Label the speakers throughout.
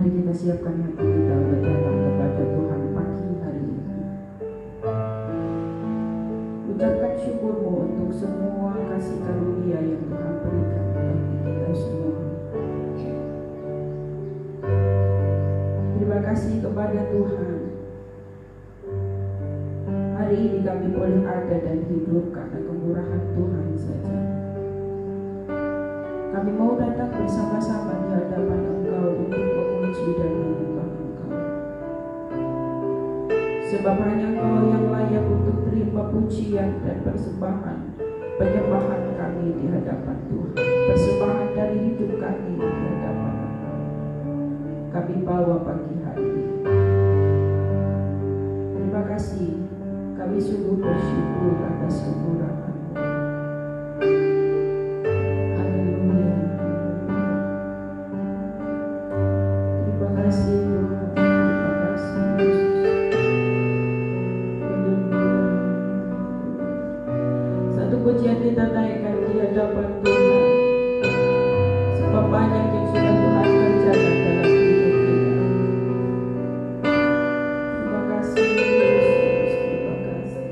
Speaker 1: Mari kita siapkan hati kita untuk datang kepada Tuhan pagi hari ini. Ucapkan syukurmu untuk semua kasih karunia yang Tuhan berikan bagi kita semua. Terima kasih kepada Tuhan. Hari ini kami boleh ada dan hidup karena kemurahan Tuhan saja. Kami mau datang bersama-sama di hadapan Engkau untuk memuji dan menyembah Engkau. Sebab hanya Engkau yang layak untuk terima pujian dan persembahan, penyembahan kami di hadapan Tuhan, persembahan dari hidup kami di hadapan Engkau. Kami bawa pagi hari ini. Terima kasih, kami sungguh bersyukur atas kemurahan. Pujian kita naikkan di hadapan Tuhan, sebab banyak yang sudah Tuhan kerjakan dalam hidup kita. Terima kasih Yesus, terima kasih.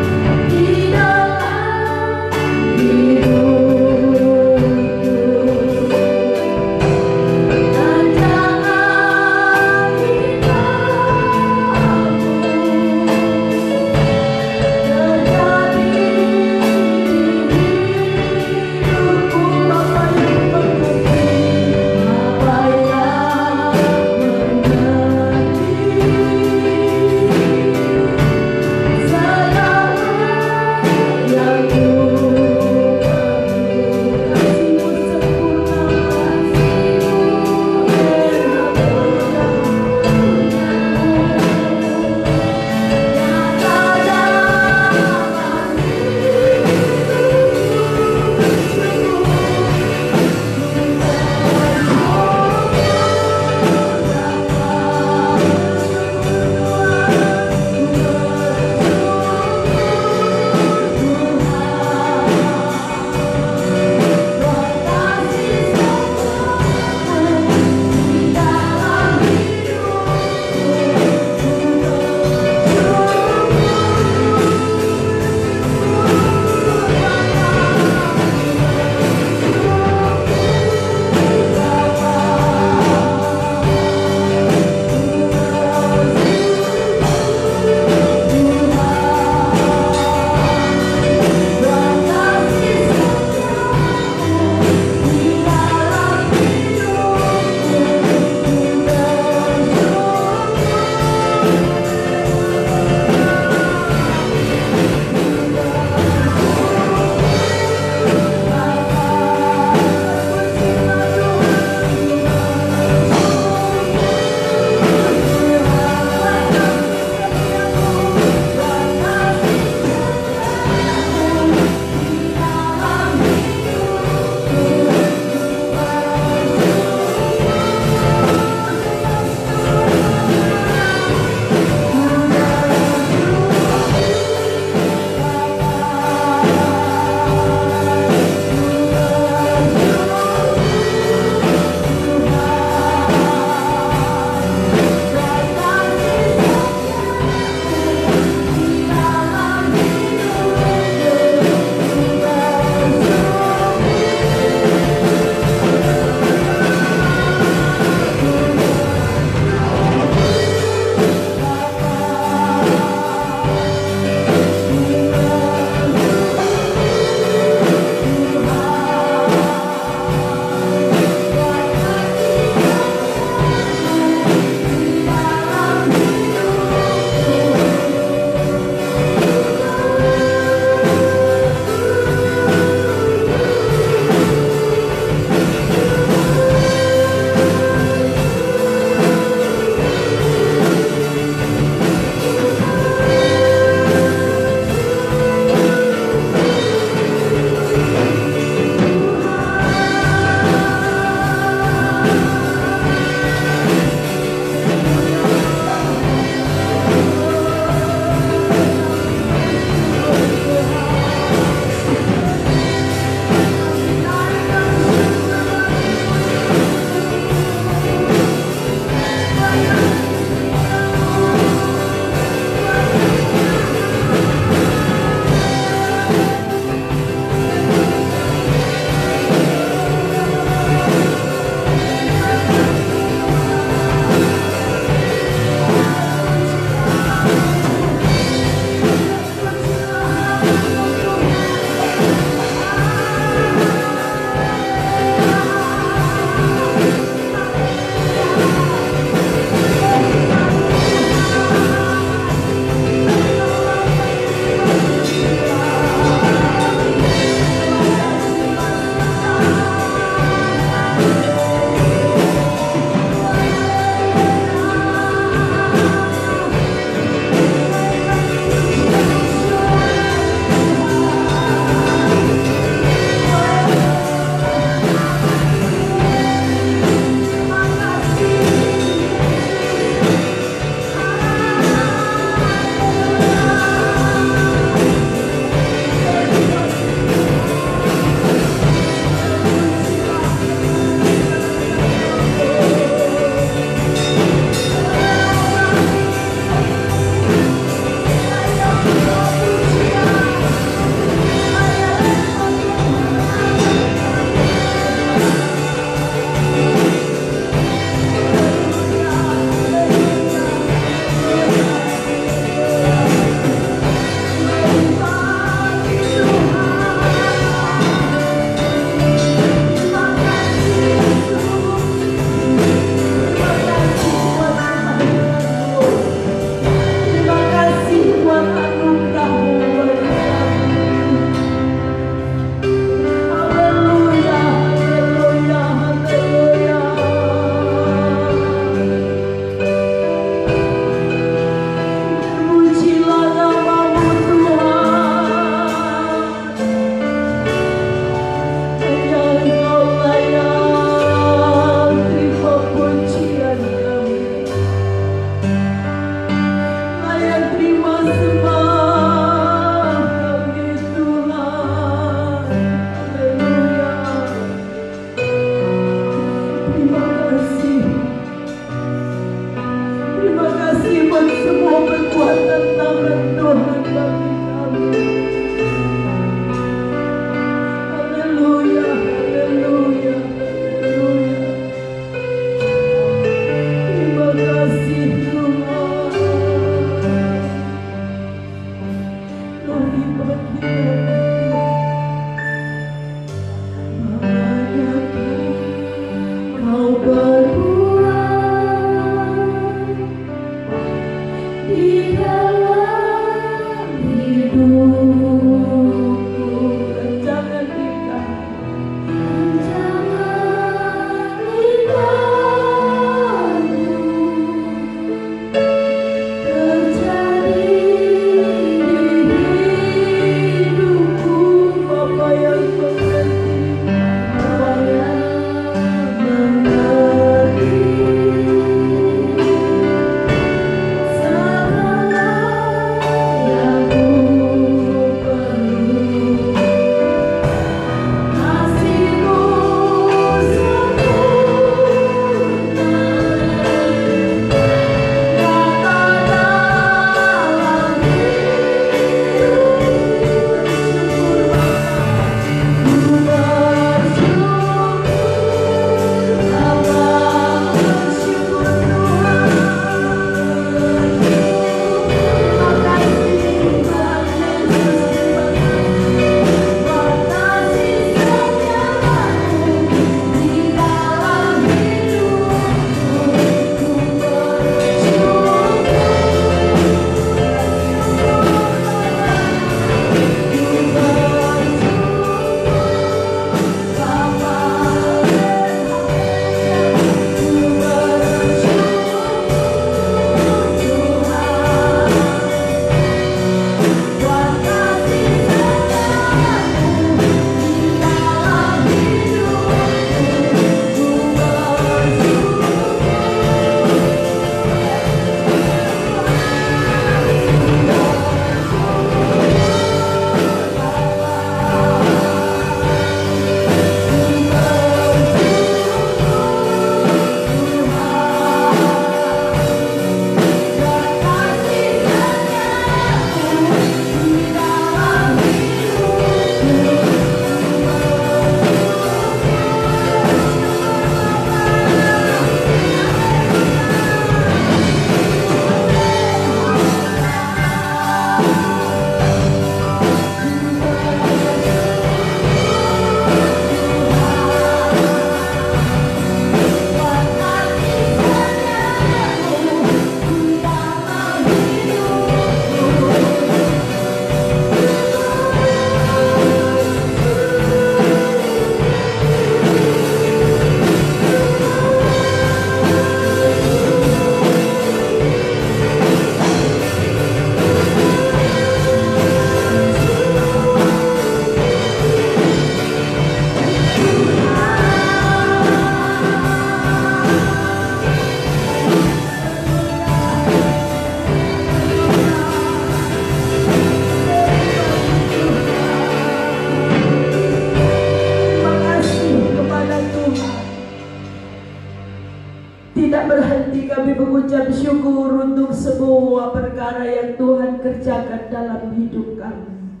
Speaker 1: kami mengucap syukur untuk semua perkara yang Tuhan kerjakan dalam hidup kami.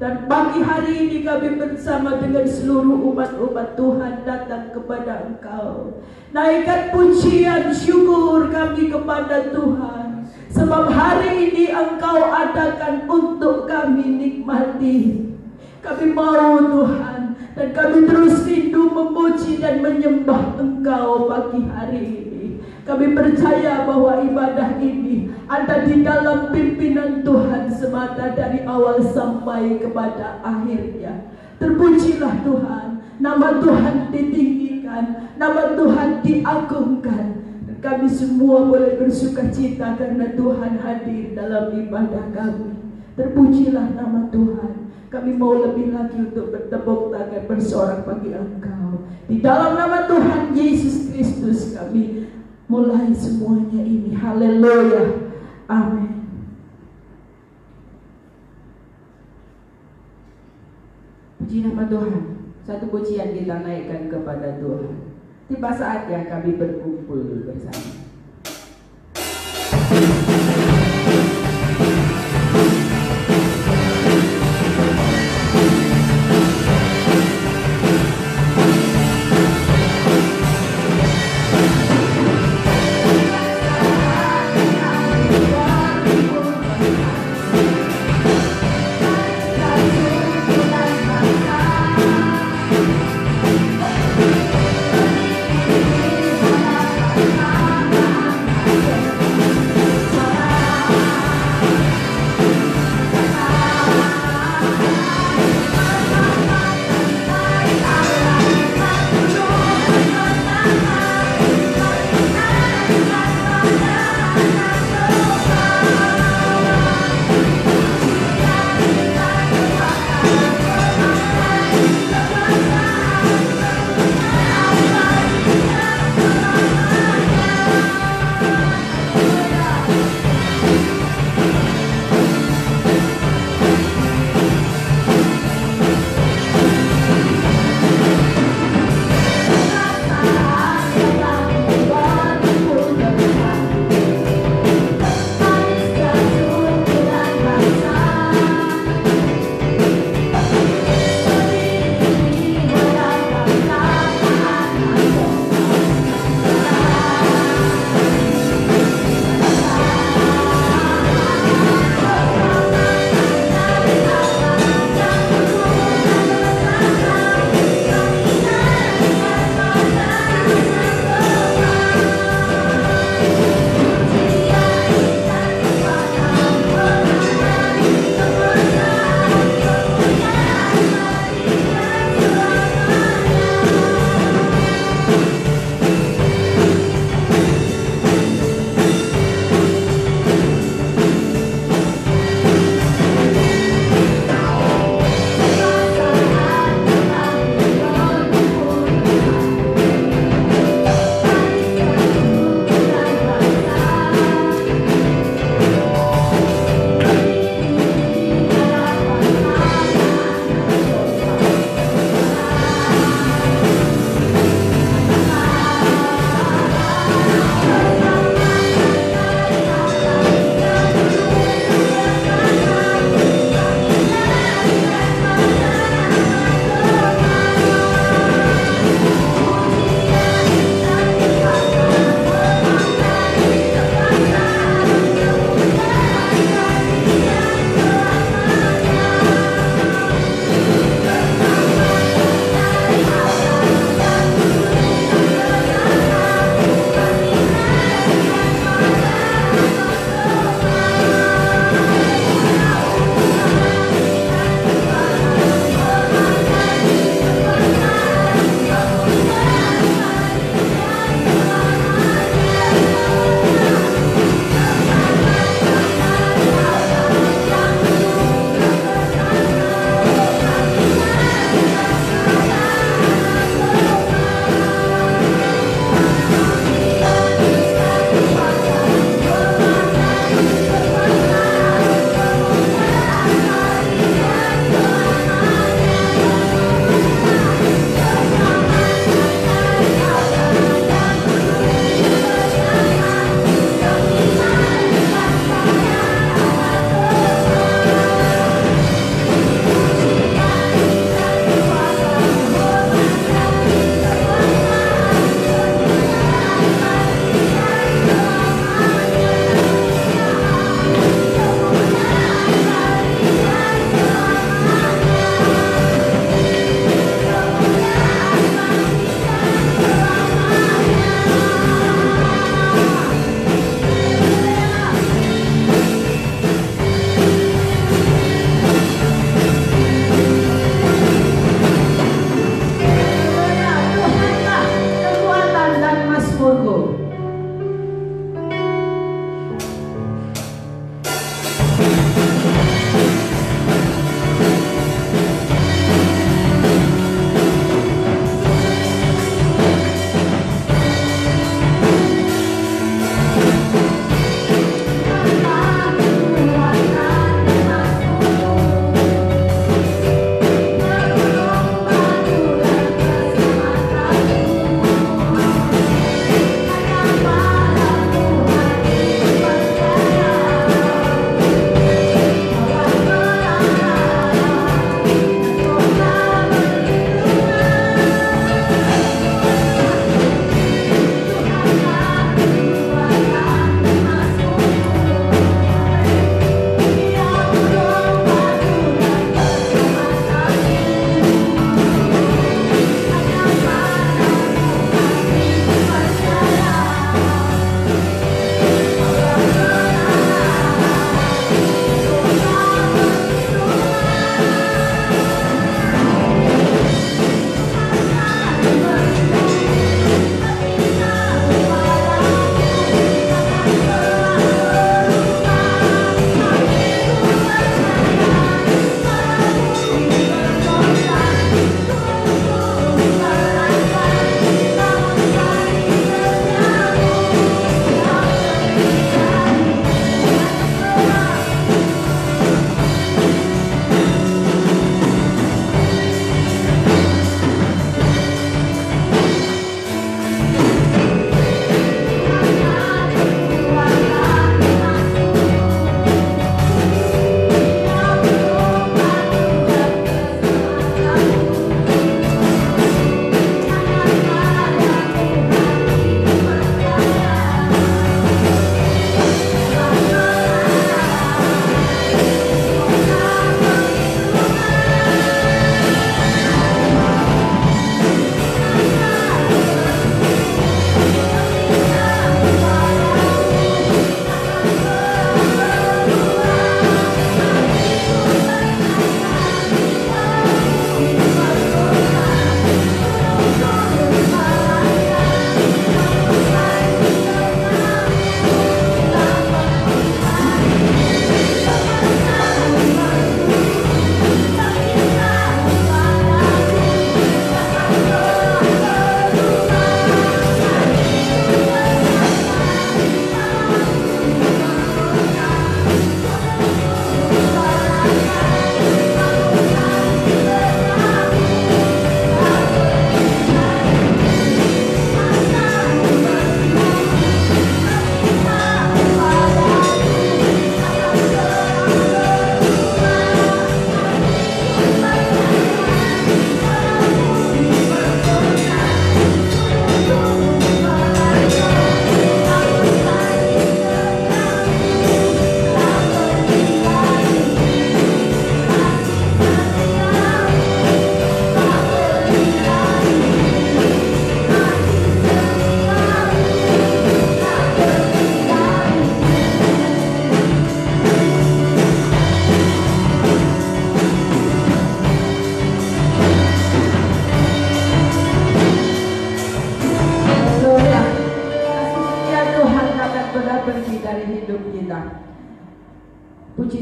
Speaker 1: Dan pagi hari ini kami bersama dengan seluruh umat-umat Tuhan datang kepada Engkau. Naikkan pujian syukur kami kepada Tuhan. Sebab hari ini Engkau adakan untuk kami nikmati. Kami mau Tuhan, dan kami terus rindu memuji dan menyembah Engkau pagi hari ini. Kami percaya bahwa ibadah ini ada di dalam pimpinan Tuhan semata dari awal sampai kepada akhirnya. Terpujilah Tuhan, nama Tuhan ditinggikan, nama Tuhan diagungkan. Dan kami semua boleh bersuka cita karena Tuhan hadir dalam ibadah kami. Terpujilah nama Tuhan. Kami mau lebih lagi untuk bertepuk tangan bersorak bagi Engkau. Di dalam nama Tuhan Yesus Kristus kami mulai semuanya ini. Haleluya. Amin. Puji nama Tuhan. Satu pujian kita naikkan kepada Tuhan. Tiba saatnya kami berkumpul bersama.
Speaker 2: Bye.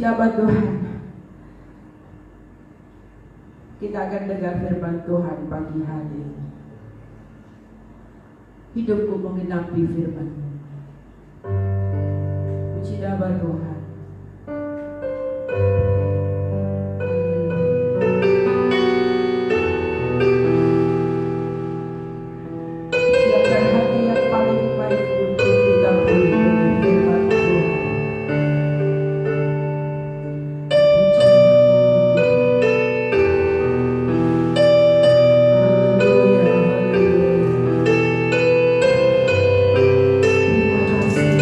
Speaker 1: nama Tuhan. Kita akan dengar firman Tuhan pagi hari ini. Hidupku mengenapi firman-Mu. Puji nama Tuhan. Siapkan hati yang paling baik untuk kita mendengar firman Tuhan. Terima kasih.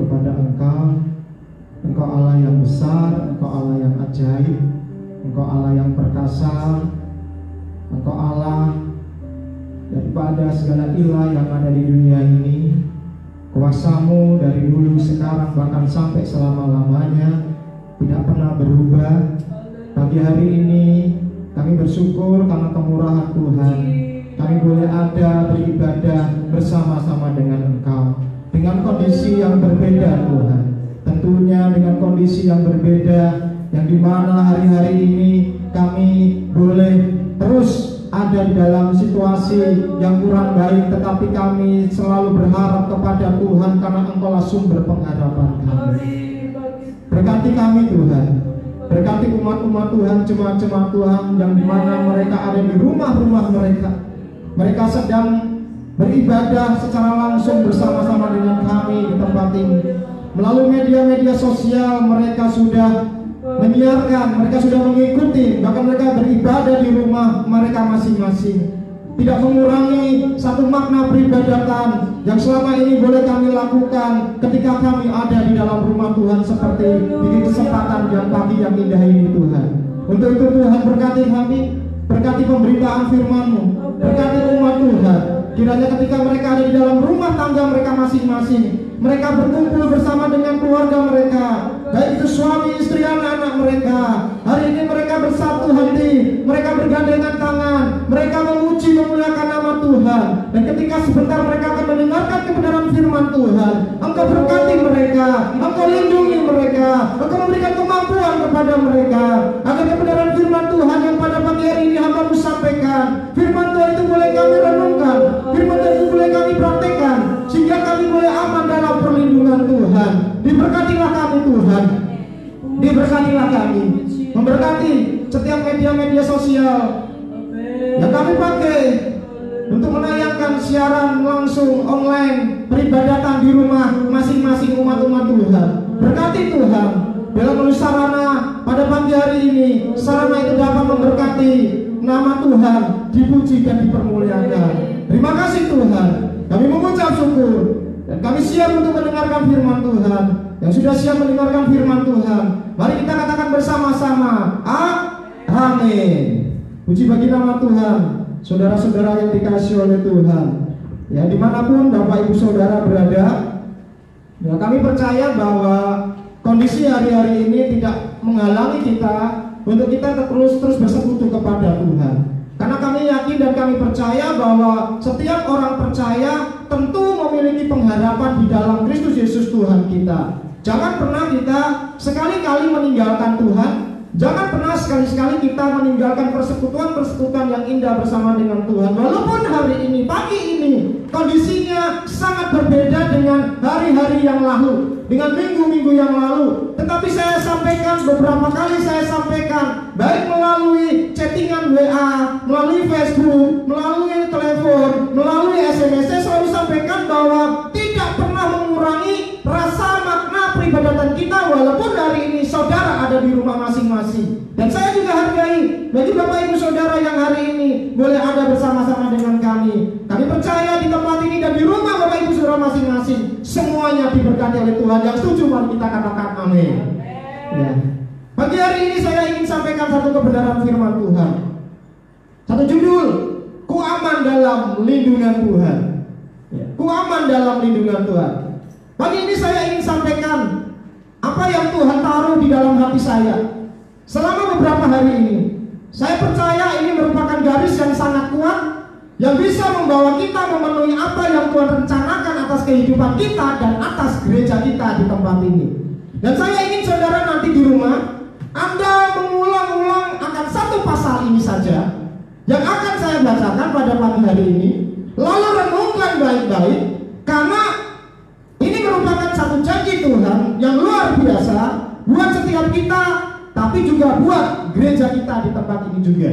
Speaker 2: kepada Engkau. Engkau Allah yang besar, Engkau Allah yang ajaib, Engkau Allah yang perkasa, Engkau Allah daripada segala ilah yang ada di dunia ini. Kuasa-Mu dari dulu, sekarang, bahkan sampai selama-lamanya tidak pernah berubah. Pagi hari ini kami bersyukur karena kemurahan Tuhan. Kami boleh ada beribadah bersama-sama dengan Engkau, dengan kondisi yang berbeda Tuhan. Tentunya dengan kondisi yang berbeda, yang dimana hari-hari ini kami boleh terus ada di dalam situasi yang kurang baik, tetapi kami selalu berharap kepada Tuhan karena Engkaulah sumber pengharapan kami. Berkati kami Tuhan, berkati umat-umat Tuhan, jemaat-jemaat Tuhan yang dimana mereka ada di rumah-rumah mereka. Mereka sedang beribadah secara langsung bersama-sama dengan kami di tempat ini. Melalui media-media sosial mereka sudah menyiarkan, mereka sudah mengikuti, bahkan mereka beribadah di rumah mereka masing-masing. Tidak mengurangi satu makna peribadatan yang selama ini boleh kami lakukan ketika kami ada di dalam rumah Tuhan seperti di kesempatan yang pagi yang indah ini Tuhan. Untuk itu Tuhan berkati kami, berkati pemberitaan firman-Mu, berkati umat Tuhan. Kiranya ketika mereka ada di dalam rumah tangga mereka masing-masing, mereka berkumpul bersama dengan keluarga mereka, baik itu suami, istri, anak-anak mereka. Hari ini mereka bersatu hati, mereka bergandengan tangan, mereka memuji memuliakan nama Tuhan. Dan ketika sebentar mereka akan mendengarkan kebenaran firman Tuhan, Engkau berkati mereka, Engkau lindungi mereka, Engkau memberikan kemampuan kepada mereka, agar kebenaran firman Tuhan yang pada pagi hari ini hamba-Mu sampaikan, firman Tuhan itu boleh kami renungkan, firman Tuhan itu boleh kami praktekkan, sehingga kami boleh aman dalam perlindungan Tuhan. Diberkatilah kami Tuhan, diberkatilah kami, memberkati setiap media-media sosial yang kami pakai untuk menayangkan siaran langsung online peribadatan di rumah masing-masing umat-umat Tuhan. Berkati Tuhan dalam melalui sarana pada pagi hari ini, sarana itu dapat memberkati nama Tuhan, dipuji dan dipermuliakan. Terima kasih Tuhan, kami mengucap syukur. Dan kami siap untuk mendengarkan firman Tuhan. Yang sudah siap mendengarkan firman Tuhan, mari kita katakan bersama-sama, amin. Puji bagi nama Tuhan. Saudara-saudara yang dikasihi oleh Tuhan, ya dimanapun Bapak Ibu Saudara berada, ya kami percaya bahwa kondisi hari-hari ini tidak menghalangi kita untuk kita terus bersekutu kepada Tuhan. Karena kami yakin dan kami percaya bahwa setiap orang percaya tentu memiliki pengharapan di dalam Kristus Yesus Tuhan kita. Jangan pernah kita sekali-kali meninggalkan Tuhan. Jangan pernah sekali-sekali kita meninggalkan persekutuan-persekutuan yang indah bersama dengan Tuhan. Walaupun hari ini, pagi ini, kondisinya sangat berbeda dengan hari-hari yang lalu, dengan minggu-minggu yang lalu. Tetapi saya sampaikan, beberapa kali saya sampaikan, baik melalui chattingan WA, melalui Facebook, melalui telepon, melalui SMS, saya selalu sampaikan bahwa tidak pernah mengurangi rasa makna peribadatan kita walaupun hari ini saudara ada di rumah masing-masing. Dan saya juga hargai bagi Bapak Ibu Saudara yang hari ini boleh ada bersama-sama dengan kami. Kami percaya di tempat ini dan di rumah Bapak Ibu Saudara masing-masing semuanya diberkati oleh Tuhan. Yang setuju mari kita katakan amin. Ya. Pagi hari ini saya ingin sampaikan satu kebenaran firman Tuhan. Satu judul, ku aman dalam lindungan Tuhan. Ya. Ku aman dalam lindungan Tuhan. Pagi ini saya ingin sampaikan apa yang Tuhan taruh di dalam hati saya selama beberapa hari ini. Saya percaya ini merupakan garis yang sangat kuat yang bisa membawa kita memenuhi apa yang Tuhan rencanakan atas kehidupan kita dan atas gereja kita di tempat ini. Dan saya ingin saudara nanti di rumah Anda mengulang-ulang akan satu pasal ini saja yang akan saya bacakan pada pagi hari ini. Lalu renungkan baik-baik, karena ini merupakan satu janji Tuhan yang luar biasa buat setiap kita, tapi juga buat gereja kita di tempat ini juga.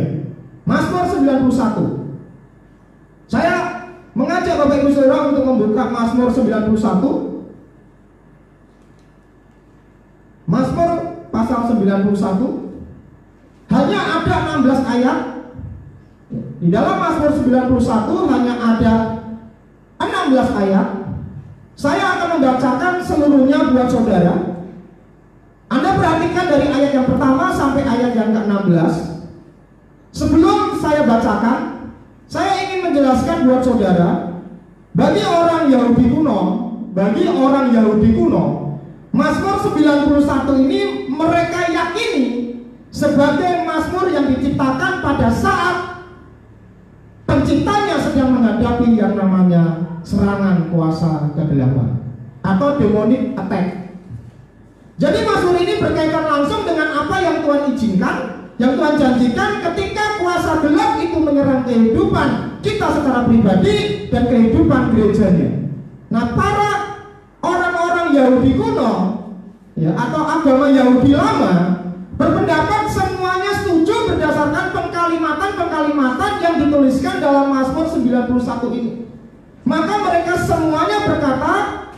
Speaker 2: Mazmur 91. Saya mengajak Bapak Ibu Saudara untuk membuka Mazmur 91. Mazmur pasal 91. Hanya ada 16 ayat. Di dalam Mazmur 91 hanya ada 16 ayat. Saya akan membacakan 9 seluruhnya buat saudara. Anda perhatikan dari ayat yang pertama sampai ayat yang ke-16. Sebelum saya bacakan, saya ingin menjelaskan buat saudara, bagi orang Yahudi kuno, Mazmur 91 ini mereka yakini sebagai mazmur yang diciptakan pada saat penciptanya sedang menghadapi yang namanya serangan kuasa kegelapan atau demonic attack. Jadi mazmur ini berkaitan langsung dengan apa yang Tuhan izinkan, yang Tuhan janjikan ketika kuasa gelap itu menyerang kehidupan kita secara pribadi dan kehidupan gerejanya. Nah, para orang-orang Yahudi kuno ya, atau agama Yahudi lama berpendapat semuanya setuju berdasarkan pengkalimatan yang dituliskan dalam Mazmur 91 ini. Maka mereka semuanya berkata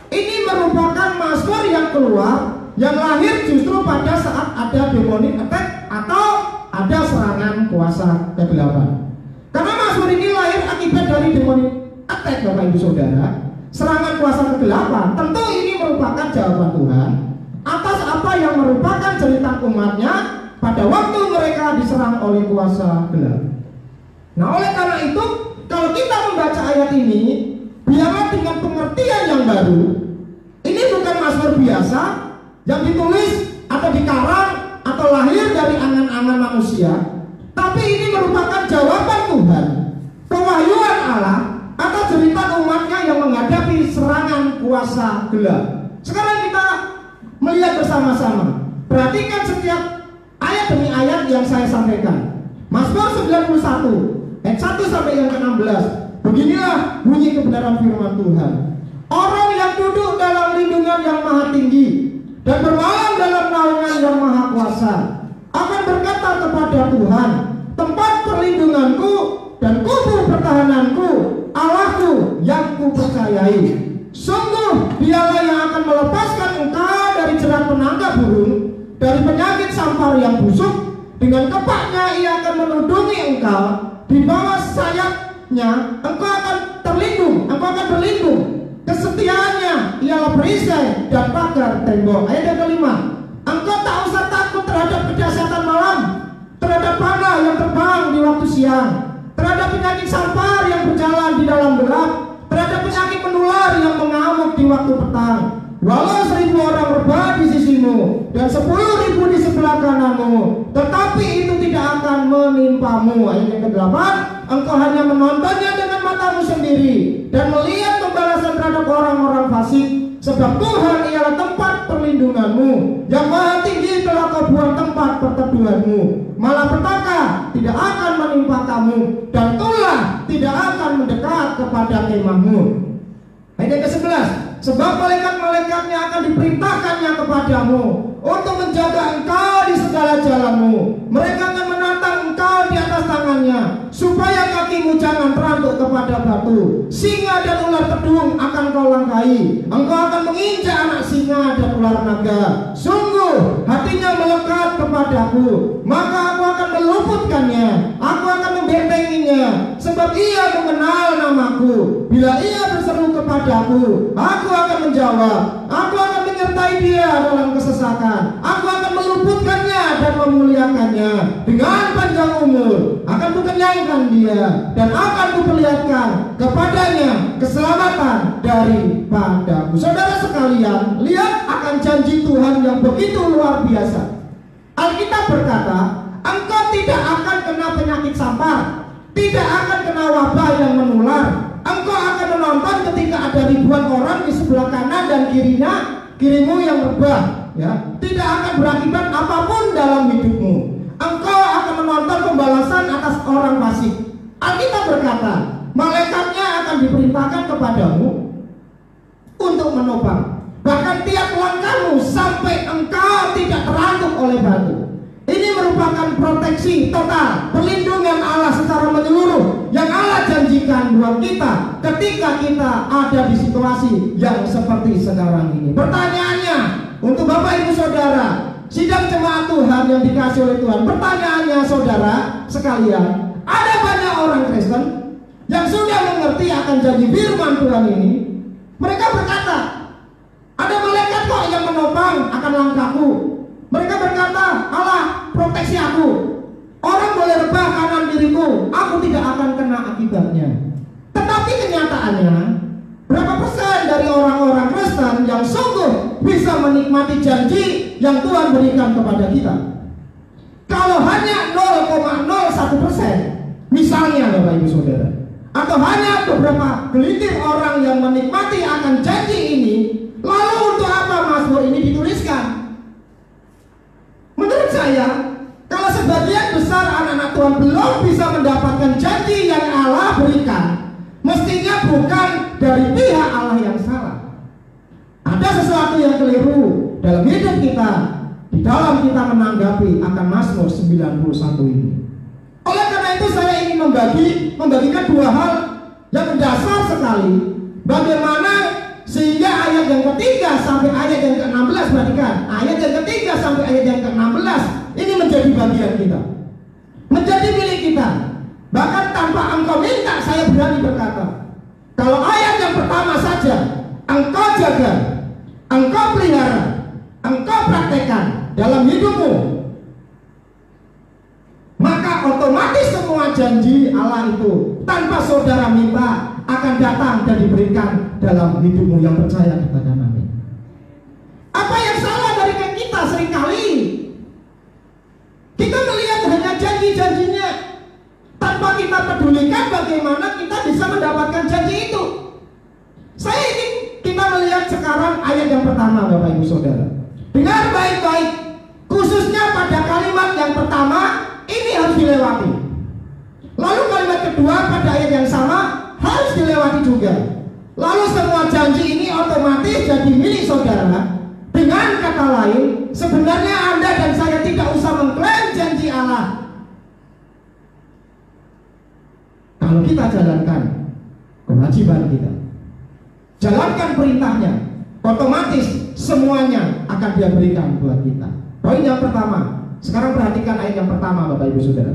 Speaker 2: ini merupakan mazmur yang keluar, yang lahir justru pada saat ada demonic attack atau ada serangan kuasa kegelapan. Karena mazmur ini lahir akibat dari demonic attack, Bapak Ibu Saudara, serangan kuasa kegelapan. Tentu ini merupakan jawaban Tuhan atas apa yang merupakan cerita umatnya pada waktu mereka diserang oleh kuasa gelap. Nah, oleh karena itu, kalau kita membaca ayat ini, biarlah dengan pengertian yang baru. Ini bukan mazmur biasa yang ditulis atau dikarang atau lahir dari angan-angan manusia, tapi ini merupakan jawaban Tuhan, pewahyuan Allah atau cerita umatnya yang menghadapi serangan kuasa gelap. Sekarang kita melihat bersama-sama. Perhatikan setiap ayat demi ayat yang saya sampaikan. Mazmur 91 ayat 1 sampai yang ke-16. Beginilah bunyi kebenaran firman Tuhan. Orang yang duduk dalam lindungan yang maha tinggi dan bermalam dalam naungan yang maha kuasa akan berkata kepada Tuhan, tempat perlindunganku dan kubu pertahananku, Allahku yang kupercayai. Sungguh dialah yang akan melepaskan engkau dari jerat penangkap burung, dari penyakit sampar yang busuk. Dengan kepaknya ia akan menudungi engkau, di bawah sayapnya engkau akan terlindung, engkau akan berlindung. Kesetiaannya ialah perisai dan pagar tembok. Ayat yang kelima, engkau tak usah takut terhadap kedahsyatan malam, terhadap panah yang terbang di waktu siang, terhadap penyakit sampar yang berjalan di dalam gelap, terhadap penyakit menular yang mengamuk di waktu petang. Walau 1000 orang rebah di sisimu dan 10.000 di sebelah kananmu, tetapi itu tidak akan menimpamu. Ayat yang ke-8, engkau hanya menontonnya dengan matamu sendiri dan melihat pembalasan terhadap orang-orang fasik. Sebab Tuhan ialah tempat perlindunganmu, yang maha tinggi telah kau buat tempat perteduhanmu. Malapetaka tidak akan menimpa kamu, dan tulah tidak akan mendekat kepada kemahmu. Ayat yang ke-11, sebab malaikat-malaikatnya akan diperintahkannya kepadamu untuk menjaga engkau di segala jalanmu. Mereka akan menantang engkau di atas tangannya, supaya kakimu jangan terantuk kepada batu. Singa dan ular kedung akan kau langkahi. Engkau akan menginjak anak singa dan ular naga. Sungguh hatinya melekat kepadaku, maka aku akan meluputkannya, aku akan membentenginya. Sebab ia mengenal namaku. Bila ia berseru kepadaku, aku akan menjawab. Aku akan menyertai dia dalam kesesakan. Aku akan meluputkannya dan memuliakannya. Dengan panjang umur akan kukenyangkan dia, dan akan kuperlihatkan kepadanya keselamatan daripadaku. Saudara sekalian, lihat akan janji Tuhan yang begitu luar biasa. Alkitab berkata, engkau tidak akan kena penyakit sampar, tidak akan kena wabah yang menular. Engkau akan menonton ketika ada ribuan orang di sebelah kanan dan kirimu yang rebah, ya. Tidak akan berakibat apapun dalam hidupmu. Engkau akan menonton pembalasan atas orang fasik. Alkitab berkata, malaikatnya akan diperintahkan kepadamu untuk menopang. Bahkan tiap langkahmu sampai engkau tidak terantuk oleh batu. Ini merupakan proteksi total, perlindungan Allah secara menyeluruh yang Allah janjikan buat kita ketika kita ada di situasi yang seperti sekarang ini. Pertanyaannya untuk Bapak Ibu Saudara, sidang jemaat Tuhan yang dikasih oleh Tuhan, pertanyaannya saudara sekalian, ada banyak orang Kristen yang sudah mengerti akan janji firman Tuhan ini. Mereka berkata, ada malaikat proteksi aku. Orang boleh rebah kanan diriku, aku tidak akan kena akibatnya. Tetapi kenyataannya, berapa persen dari orang-orang Kristen yang sungguh bisa menikmati janji yang Tuhan berikan kepada kita? Kalau hanya 0,01%, misalnya Bapak Ibu Saudara, atau hanya beberapa gelintir orang yang menikmati akan janji ini, lalu untuk apa Mazmur ini dituliskan? Menurut saya, kalau sebagian besar anak-anak Tuhan belum bisa mendapatkan janji yang Allah berikan, mestinya bukan dari pihak Allah yang salah. Ada sesuatu yang keliru dalam hidup kita, di dalam kita menanggapi akan Mazmur 91 ini. Oleh karena itu saya ingin membagikan dua hal yang mendasar sekali, bagaimana sehingga ayat yang ketiga sampai ayat yang ke-16, perhatikan, ayat yang ketiga sampai ayat yang ke-16 ini menjadi bagian kita, menjadi milik kita. Bahkan tanpa engkau minta, saya berani berkata, kalau ayat yang pertama saja engkau jaga, engkau pelihara, engkau praktekkan dalam hidupmu, maka otomatis semua janji Allah itu tanpa saudara minta akan datang dan diberikan dalam hidupmu yang percaya. Katakan amin. Apa yang salah dari kita seringkali? Kita melihat hanya janji-janjinya tanpa kita pedulikan bagaimana kita bisa mendapatkan janji itu. Saya ingin kita melihat sekarang ayat yang pertama, Bapak Ibu Saudara. Dengar baik-baik, khususnya pada kalimat yang pertama ini harus dilewati. Lalu kalimat kedua pada ayat yang sama harus dilewati juga. Lalu semua janji ini otomatis jadi milik saudara. Dengan kata lain, sebenarnya Anda dan saya tidak usah mengklaim janji Allah. Kalau kita jalankan kewajiban kita, jalankan perintahnya, otomatis semuanya akan Dia berikan buat kita. Poin yang pertama. Sekarang perhatikan ayat yang pertama, Bapak Ibu Saudara.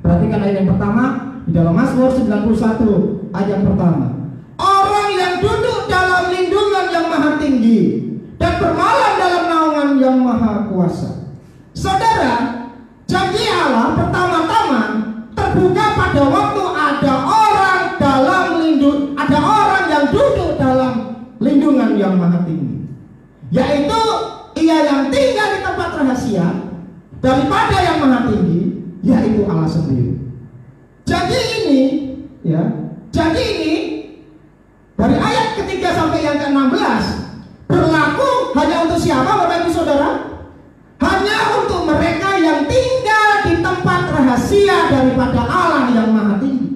Speaker 2: Perhatikan ayat yang pertama di dalam Mazmur 91 ayat yang pertama. Orang yang duduk dalam lindungan yang maha tinggi dan bermalam dalam naungan yang maha kuasa. Saudara, janji Allah pertama-tama terbuka pada waktu ada orang yang duduk dalam lindungan yang maha tinggi, yaitu Ia yang tinggal di tempat rahasia daripada yang maha tinggi, yaitu Allah sendiri. Janji ini dari ayat ketiga sampai yang ke-16 berlaku hanya untuk siapa, Bapak Ibu Saudara? Hanya untuk mereka yang tinggal di tempat rahasia daripada Allah yang maha tinggi.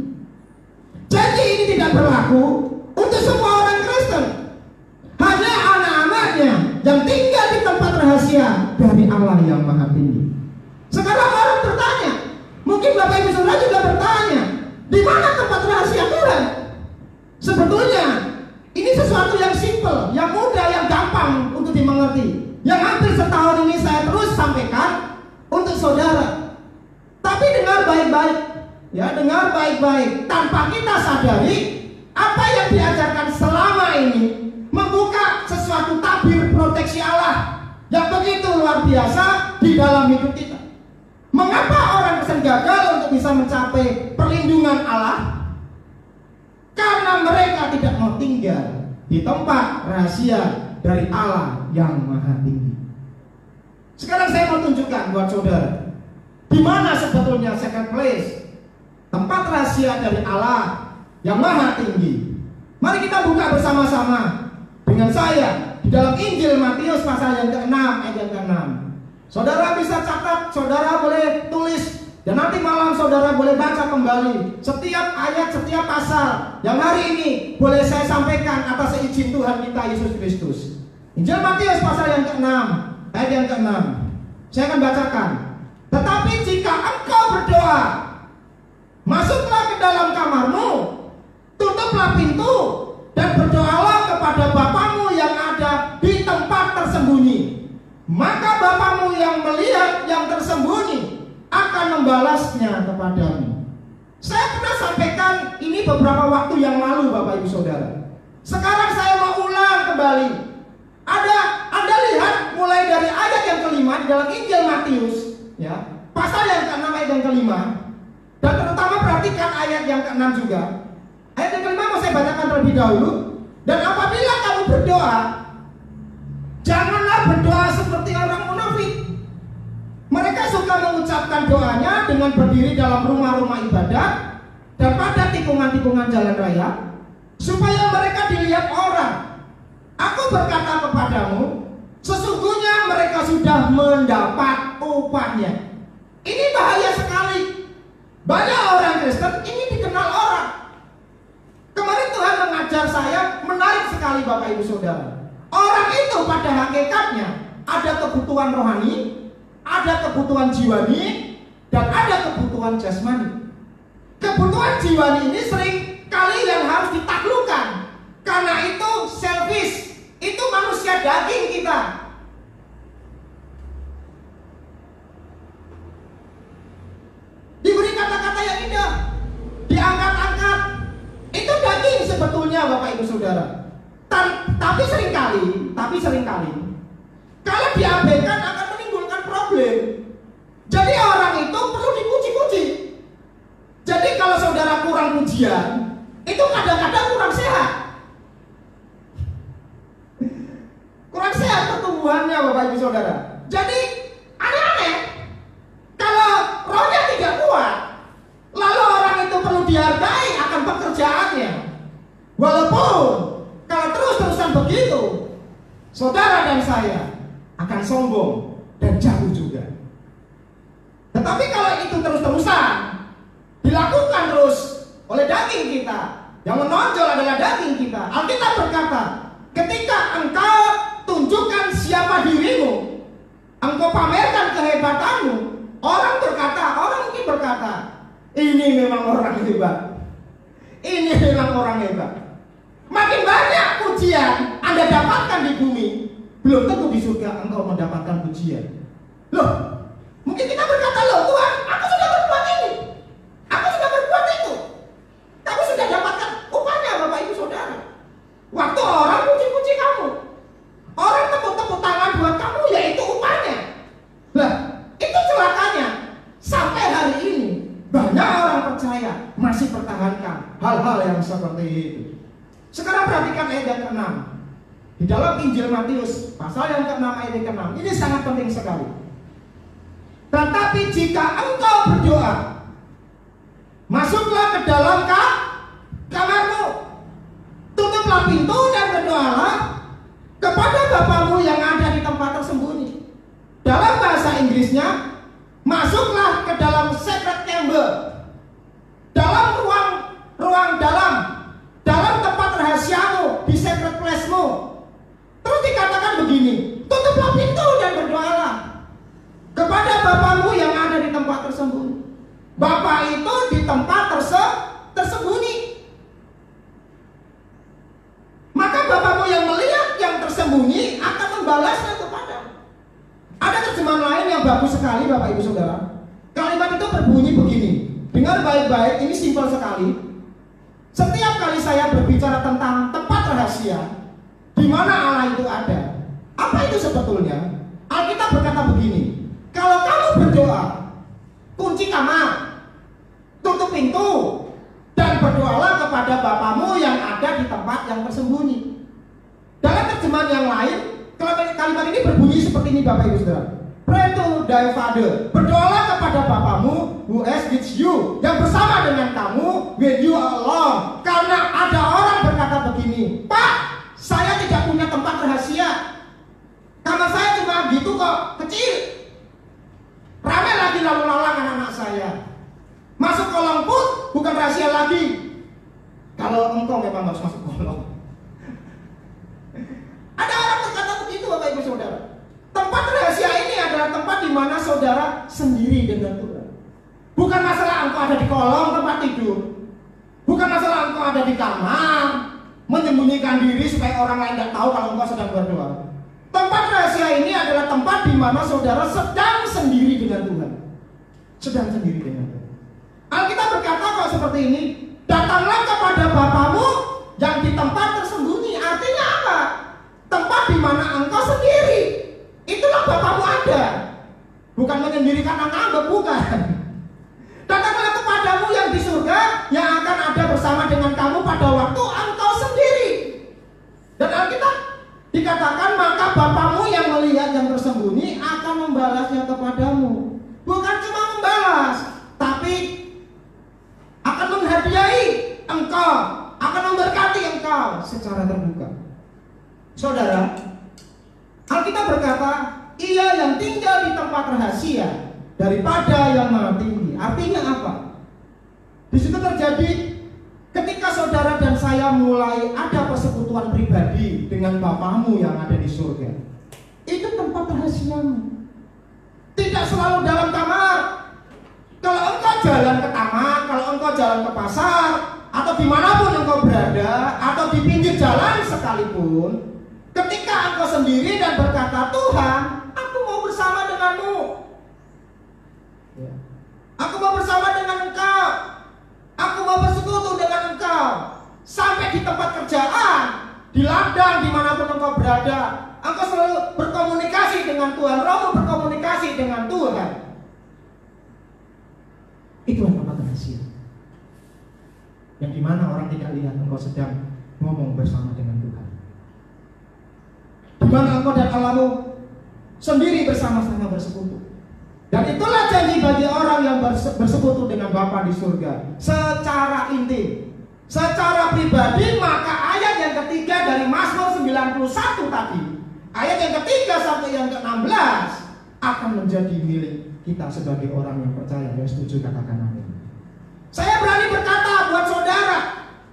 Speaker 2: Janji ini tidak berlaku untuk semua orang Kristen. Hanya anak-anaknya yang tinggal di tempat rahasia dari Allah yang maha tinggi. Sekarang orang bertanya, mungkin Bapak Ibu Saudara juga bertanya, di mana tempat rahasia Tuhan? Sebetulnya ini sesuatu yang simple, yang mudah, yang gampang untuk dimengerti, yang hampir setahun ini saya terus sampaikan untuk saudara. Tapi dengar baik-baik, dengar baik-baik. Tanpa kita sadari, apa yang diajarkan selama ini membuka sesuatu tabir proteksi Allah yang begitu luar biasa di dalam hidup kita. Mengapa orang Kristen gagal untuk bisa mencapai perlindungan Allah? Karena mereka tidak mau tinggal di tempat rahasia dari Allah yang maha tinggi. Sekarang saya mau tunjukkan buat saudara, di mana sebetulnya second place, tempat rahasia dari Allah yang maha tinggi. Mari kita buka bersama-sama dengan saya di dalam Injil Matius pasal yang ke-6 ayat yang ke-6. Saudara bisa catat, saudara boleh tulis, dan nanti malam saudara boleh baca kembali setiap ayat, setiap pasal yang hari ini boleh saya sampaikan atas izin Tuhan kita Yesus Kristus. Injil Matius pasal yang ke-6 ayat yang ke-6. Saya akan bacakan. Tetapi jika engkau berdoa, masuklah ke dalam kamarmu, tutuplah pintu, dan berdoalah kepada Bapamu yang ada di tempat tersembunyi. Maka Bapamu yang melihat yang tersembunyi akan membalasnya kepadamu. Saya pernah sampaikan ini beberapa waktu yang lalu, Bapak Ibu Saudara. Sekarang saya mau ulang kembali. Anda lihat mulai dari ayat yang kelima di dalam Injil Matius, ya, pasal yang ke-6 ayat yang ke-5, dan terutama perhatikan ayat yang ke-6 juga. Ayat yang ke-5 mau saya bacakan terlebih dahulu. Dan apabila kamu berdoa, janganlah berdoa seperti orang munafik. Mereka suka mengucapkan doanya dengan berdiri dalam rumah-rumah ibadat dan pada tikungan-tikungan jalan raya, supaya mereka dilihat orang. Aku berkata kepadamu, sesungguhnya mereka sudah mendapat upahnya. Ini bahaya sekali. Banyak orang Kristen ingin dikenal orang. Kemarin Tuhan mengajar saya menarik sekali Bapak Ibu Saudara. Orang itu pada hakikatnya ada kebutuhan rohani, ada kebutuhan jiwani, dan ada kebutuhan jasmani. Kebutuhan jiwani ini sering kali yang harus ditaklukkan. Karena itu selfish, itu manusia daging kita. Diberi kata-kata yang indah, diangkat-angkat, itu daging sebetulnya Bapak Ibu Saudara. Tapi seringkali kalau diabaikan akan menimbulkan problem. Jadi orang itu perlu dipuji-puji. Jadi kalau saudara kurang pujian, itu kadang-kadang kurang sehat. Kurang sehat pertumbuhannya Bapak Ibu Saudara. Jadi aneh-aneh kalau rohnya tidak kuat, lalu orang itu perlu dihargai akan pekerjaannya. Walaupun kalau terus-terusan begitu, saudara dan saya akan sombong dan jatuh juga. Tetapi kalau itu terus-terusan dilakukan terus oleh daging kita, yang menonjol adalah daging kita. Alkitab berkata, ketika engkau tunjukkan siapa dirimu, engkau pamerkan kehebatanmu, orang mungkin berkata, ini memang orang hebat. Ini memang orang hebat. Makin banyak pujian Anda dapatkan di bumi, belum tentu di surga engkau mendapatkan pujian. Loh, mungkin kita berkata, loh Tuhan, aku sudah berbuat ini, aku sudah berbuat itu, kamu sudah dapatkan upahnya Bapak Ibu Saudara. Waktu orang puji-puji kamu, orang tepuk-tepuk tangan buat kamu, yaitu upahnya. Lah, itu celakanya. Sampai hari ini banyak orang percaya masih pertahankan hal-hal yang seperti itu. Sekarang perhatikan ayat yang ke-6 di dalam Injil Matius pasal yang ke-6 ayat yang ke-6. Ini sangat penting sekali. Tetapi jika engkau berdoa, masuklah ke dalam kamarmu, tutuplah pintu dan berdoalah kepada Bapamu yang ada di tempat tersembunyi. Dalam bahasa Inggrisnya, masuklah ke dalam secret chamber, dalam ruang dalam tempat rahasiamu, di secret place-mu. Terus dikatakan begini, tutuplah pintu dan berdoalah kepada Bapamu yang ada di tempat tersembunyi. Bapa itu di tempat tersembunyi. Maka Bapamu yang melihat yang tersembunyi akan membalasnya kepadamu. Ada terjemahan lain yang bagus sekali Bapak Ibu Saudara. Kalimat itu berbunyi begini. Dengar baik-baik, ini simpel sekali. Setiap kali saya berbicara tentang tempat rahasia, di mana Allah itu ada, apa itu sebetulnya? Alkitab berkata begini, kalau kamu berdoa, kunci kamar, tutup pintu, dan berdoalah kepada Bapamu yang ada di tempat yang tersembunyi. Dalam terjemahan yang lain, kalimat ini berbunyi seperti ini Bapak Ibu Saudara. Pray to thy Father, berdoalah kepada Bapamu who is with you, yang bersama dengan kamu when you are alone. Karena ada orang berkata begini, Pak, saya tidak punya tempat rahasia, kamar saya cuma gitu kok, kecil, ramai lagi lalu lalang anak-anak saya, masuk kolong pun bukan rahasia lagi. Kalau engkau memang harus masuk kolong. Ada orang berkata begitu Bapak Ibu Saudara. Tempat rahasia ini adalah tempat di mana saudara sendiri dengan Tuhan. Bukan masalah engkau ada di kolong tempat tidur, bukan masalah engkau ada di kamar menyembunyikan diri supaya orang lain tidak tahu kalau engkau sedang berdoa. Tempat rahasia ini adalah tempat di mana saudara sedang sendiri dengan Tuhan. Sedang sendiri dengan Tuhan. Alkitab berkata kok seperti ini, datanglah kepada Bapamu yang di tempat tersembunyi. Artinya apa? Tempat di mana engkau sendiri. Itulah Bapamu ada. Bukan menyendiri karena ngambek, bukan. Datanglah kepadamu yang di surga, yang akan ada bersama dengan kamu pada waktu engkau sendiri. Dan Alkitab dikatakan, maka Bapamu yang melihat yang tersembunyi akan membalasnya kepadamu. Bukan cuma membalas, tapi akan menghadiahi engkau, akan memberkati engkau secara terbuka. Saudara, Alkitab berkata, ia yang tinggal di tempat rahasia daripada yang maha tinggi. Artinya apa? Di situ terjadi ketika saudara dan saya mulai ada persekutuan pribadi dengan Bapamu yang ada di surga. Itu tempat rahasiamu. Tidak selalu dalam kamar. Kalau engkau jalan ke taman, kalau engkau jalan ke pasar, atau dimanapun engkau berada, atau di pinggir jalan sekalipun, ketika engkau sendiri dan berkata, Tuhan, aku mau bersama denganmu, aku mau bersama dengan engkau, aku mau bersekutu dengan engkau, sampai di tempat kerjaan, di ladang, dimanapun engkau berada, engkau selalu berkomunikasi dengan Tuhan, rohmu berkomunikasi dengan Tuhan. Itulah tempat rahasia, yang dimana orang tidak lihat engkau sedang ngomong bersama dengan Tuhan. Di mana engkau dan Allahmu sendiri bersama-sama bersekutu. Dan itulah janji bagi orang yang bersekutu dengan Bapa di surga secara intim, secara pribadi. Maka ayat yang ketiga dari Mazmur 91 tadi, ayat yang ketiga sampai yang ke-16 akan menjadi milik kita sebagai orang yang percaya. Yang setuju katakan amin. Saya berani berkata buat saudara,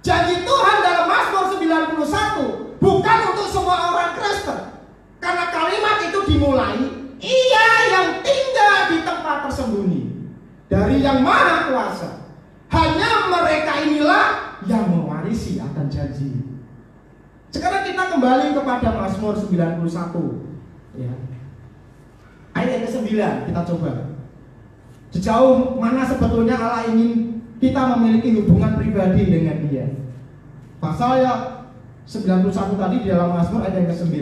Speaker 2: janji Tuhan dalam Mazmur 91 bukan untuk semua orang Kristen. Karena kalimat itu dimulai, ia yang tinggal di tempat tersembunyi dari yang maha kuasa. Hanya mereka inilah yang mewarisi akan janji. Sekarang kita kembali kepada Mazmur 91 ya. Ayat yang ke-9 kita coba. Sejauh mana sebetulnya Allah ingin kita memiliki hubungan pribadi dengan Dia. Pasal 91 tadi di dalam Mazmur ayat yang ke-9.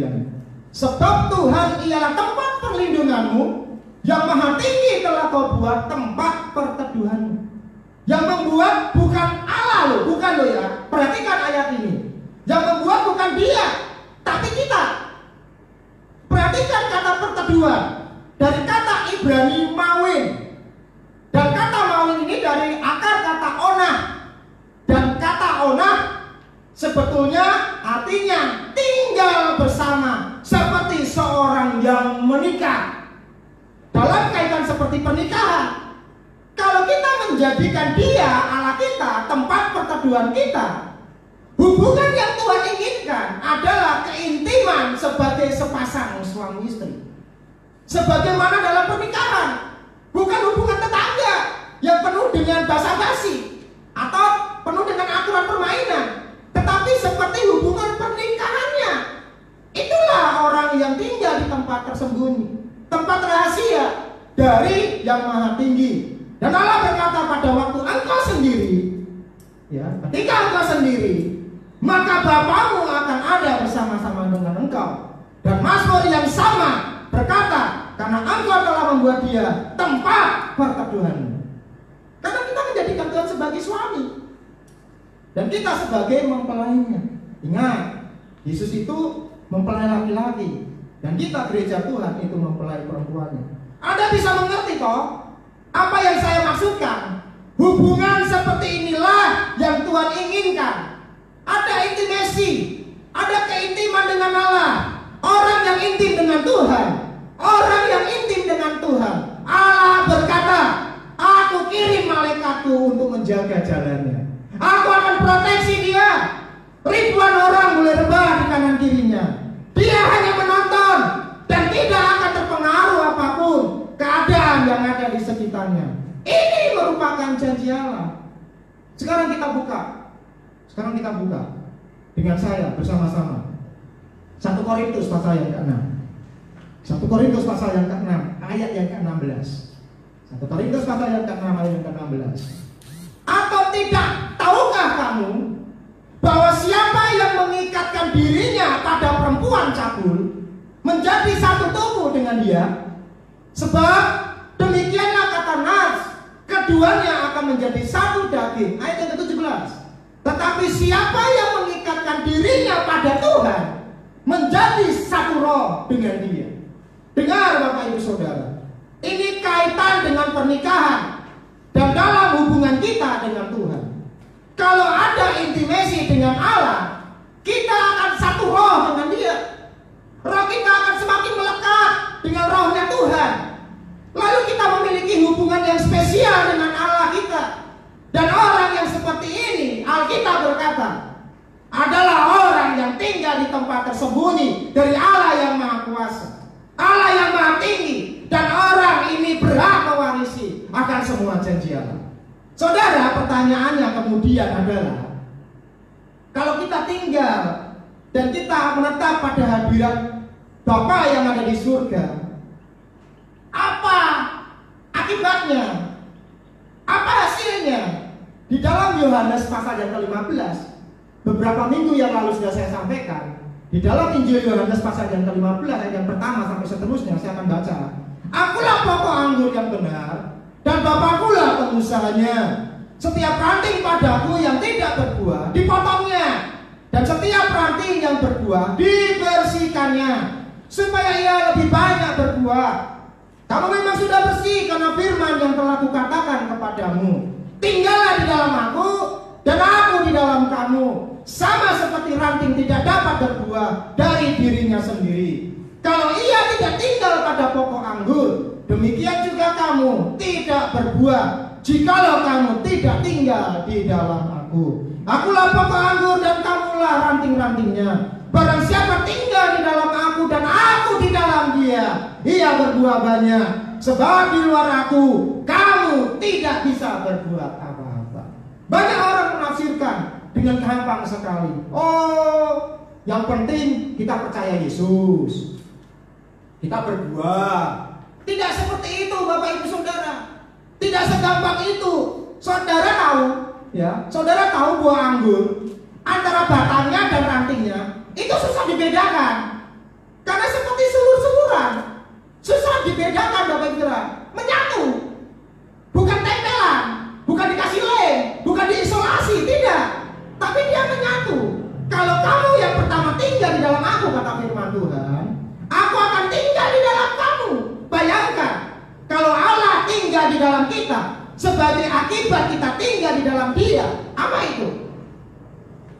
Speaker 2: Sebab Tuhan ialah tempat perlindunganmu, yang maha tinggi telah kau buat tempat perteduhanmu. Yang membuat bukan Allah loh, bukan loh ya. Perhatikan ayat ini. Yang membuat bukan Dia, tapi kita. Perhatikan kata perteduhan. Dari kata Ibrani mawin. Dan kata mawin ini dari akar kata onah. Dan kata onah sebetulnya artinya tinggal bersama, seperti seorang yang menikah. Dalam kaitan seperti pernikahan, kalau kita menjadikan Dia Allah kita, tempat perteduhan kita, hubungan yang Tuhan inginkan adalah keintiman sebagai sepasang suami istri. Sebagaimana dalam pernikahan, bukan hubungan tetangga yang penuh dengan basa-basi atau penuh dengan aturan permainan, tetapi seperti hubungan pernikahannya. Itulah orang yang tinggal di tempat tersembunyi, tempat rahasia dari yang maha tinggi. Dan Allah berkata pada waktu engkau sendiri, ya, ketika engkau sendiri, maka Bapamu akan ada bersama-sama dengan engkau. Dan Mazmur yang sama berkata, karena engkau telah membuat Dia tempat perteduhanmu. Karena kita menjadikan Tuhan sebagai suami dan kita sebagai mempelainya. Ingat, Yesus itu mempelai laki-laki dan kita gereja Tuhan itu mempelai perempuannya. Anda bisa mengerti toh apa yang saya maksudkan? Hubungan seperti inilah yang Tuhan inginkan. Ada intimasi, ada keintiman dengan Allah. Orang yang intim dengan Tuhan, orang yang intim dengan Tuhan. Allah berkata, aku kirim malaikatku untuk menjaga jalannya. Aku akan proteksi dia. Ribuan orang boleh rebah di kanan kirinya. Dia hanya menonton dan tidak akan terpengaruh apapun keadaan yang ada di sekitarnya. Ini merupakan janji Allah. Sekarang kita buka dengan saya bersama-sama 1 Korintus pasal yang ke-6. 1 Korintus pasal yang ke-6 ayat yang ke-16. 1 Korintus pasal yang ke-6 ayat yang ke-16. Atau tidak tahukah kamu bahwa siapa yang mengikatkan dirinya pada perempuan cabul menjadi satu tubuh dengan dia? Sebab keduanya akan menjadi satu daging. Ayat yang ke-17. Tetapi siapa yang mengikatkan dirinya pada Tuhan menjadi satu roh dengan Dia. Dengar Bapak Ibu Saudara, ini kaitan dengan pernikahan dan dalam hubungan kita dengan Tuhan. Kalau ada intimasi dengan Allah, kita akan satu roh dengan Dia. Roh kita akan semakin melekat dengan rohnya Tuhan. Lalu kita memiliki hubungan yang spesial dengan Allah kita. Dan orang yang seperti ini, Alkitab berkata, adalah orang yang tinggal di tempat tersembunyi dari Allah yang Maha Kuasa, Allah yang Maha Tinggi. Dan orang ini berhak mewarisi akan semua janji Allah. Saudara, pertanyaannya kemudian adalah, kalau kita tinggal dan kita menetap pada hadirat Bapa yang ada di surga, apa akibatnya? Apa hasilnya? Di dalam Yohanes pasal yang ke-15, beberapa minggu yang lalu sudah saya sampaikan, di dalam Injil Yohanes pasal yang ke-15 ayat yang pertama sampai seterusnya, saya akan baca. Akulah pokok anggur yang benar, dan Bapakulah pengusahanya. Setiap ranting padaku yang tidak berbuah dipotongnya, dan setiap ranting yang berbuah dibersihkannya, supaya ia lebih banyak berbuah. Kamu memang sudah bersih karena firman yang telah kukatakan kepadamu. Tinggallah di dalam aku dan aku di dalam kamu. Sama seperti ranting tidak dapat berbuah dari dirinya sendiri, kalau ia tidak tinggal pada pokok anggur, demikian juga kamu tidak berbuah jikalau kamu tidak tinggal di dalam aku. Akulah pokok anggur dan kamulah ranting-rantingnya. Barang siapa tinggal di dalam aku dan aku di dalam dia, ia berbuah banyak. Sebab di luar aku kamu tidak bisa berbuat apa-apa. Banyak orang menafsirkan dengan gampang sekali. Oh, yang penting kita percaya Yesus, kita berbuah. Tidak seperti itu Bapak Ibu Saudara. Tidak segampang itu. Saudara tahu, ya, saudara tahu buah anggur antara batangnya dan rantingnya itu susah dibedakan, karena seperti sulur-suluran. Susah dibedakan Bapak Ibu Saudara. Menyatu, bukan tempelan, bukan dikasih lem, bukan diisolasi, tidak, tapi dia menyatu. Kalau kamu yang pertama tinggal di dalam aku, kata firman Tuhan, aku akan tinggal di dalam kamu. Bayangkan kalau Allah tinggal di dalam kita, sebagai akibat kita tinggal di dalam Dia. Apa itu?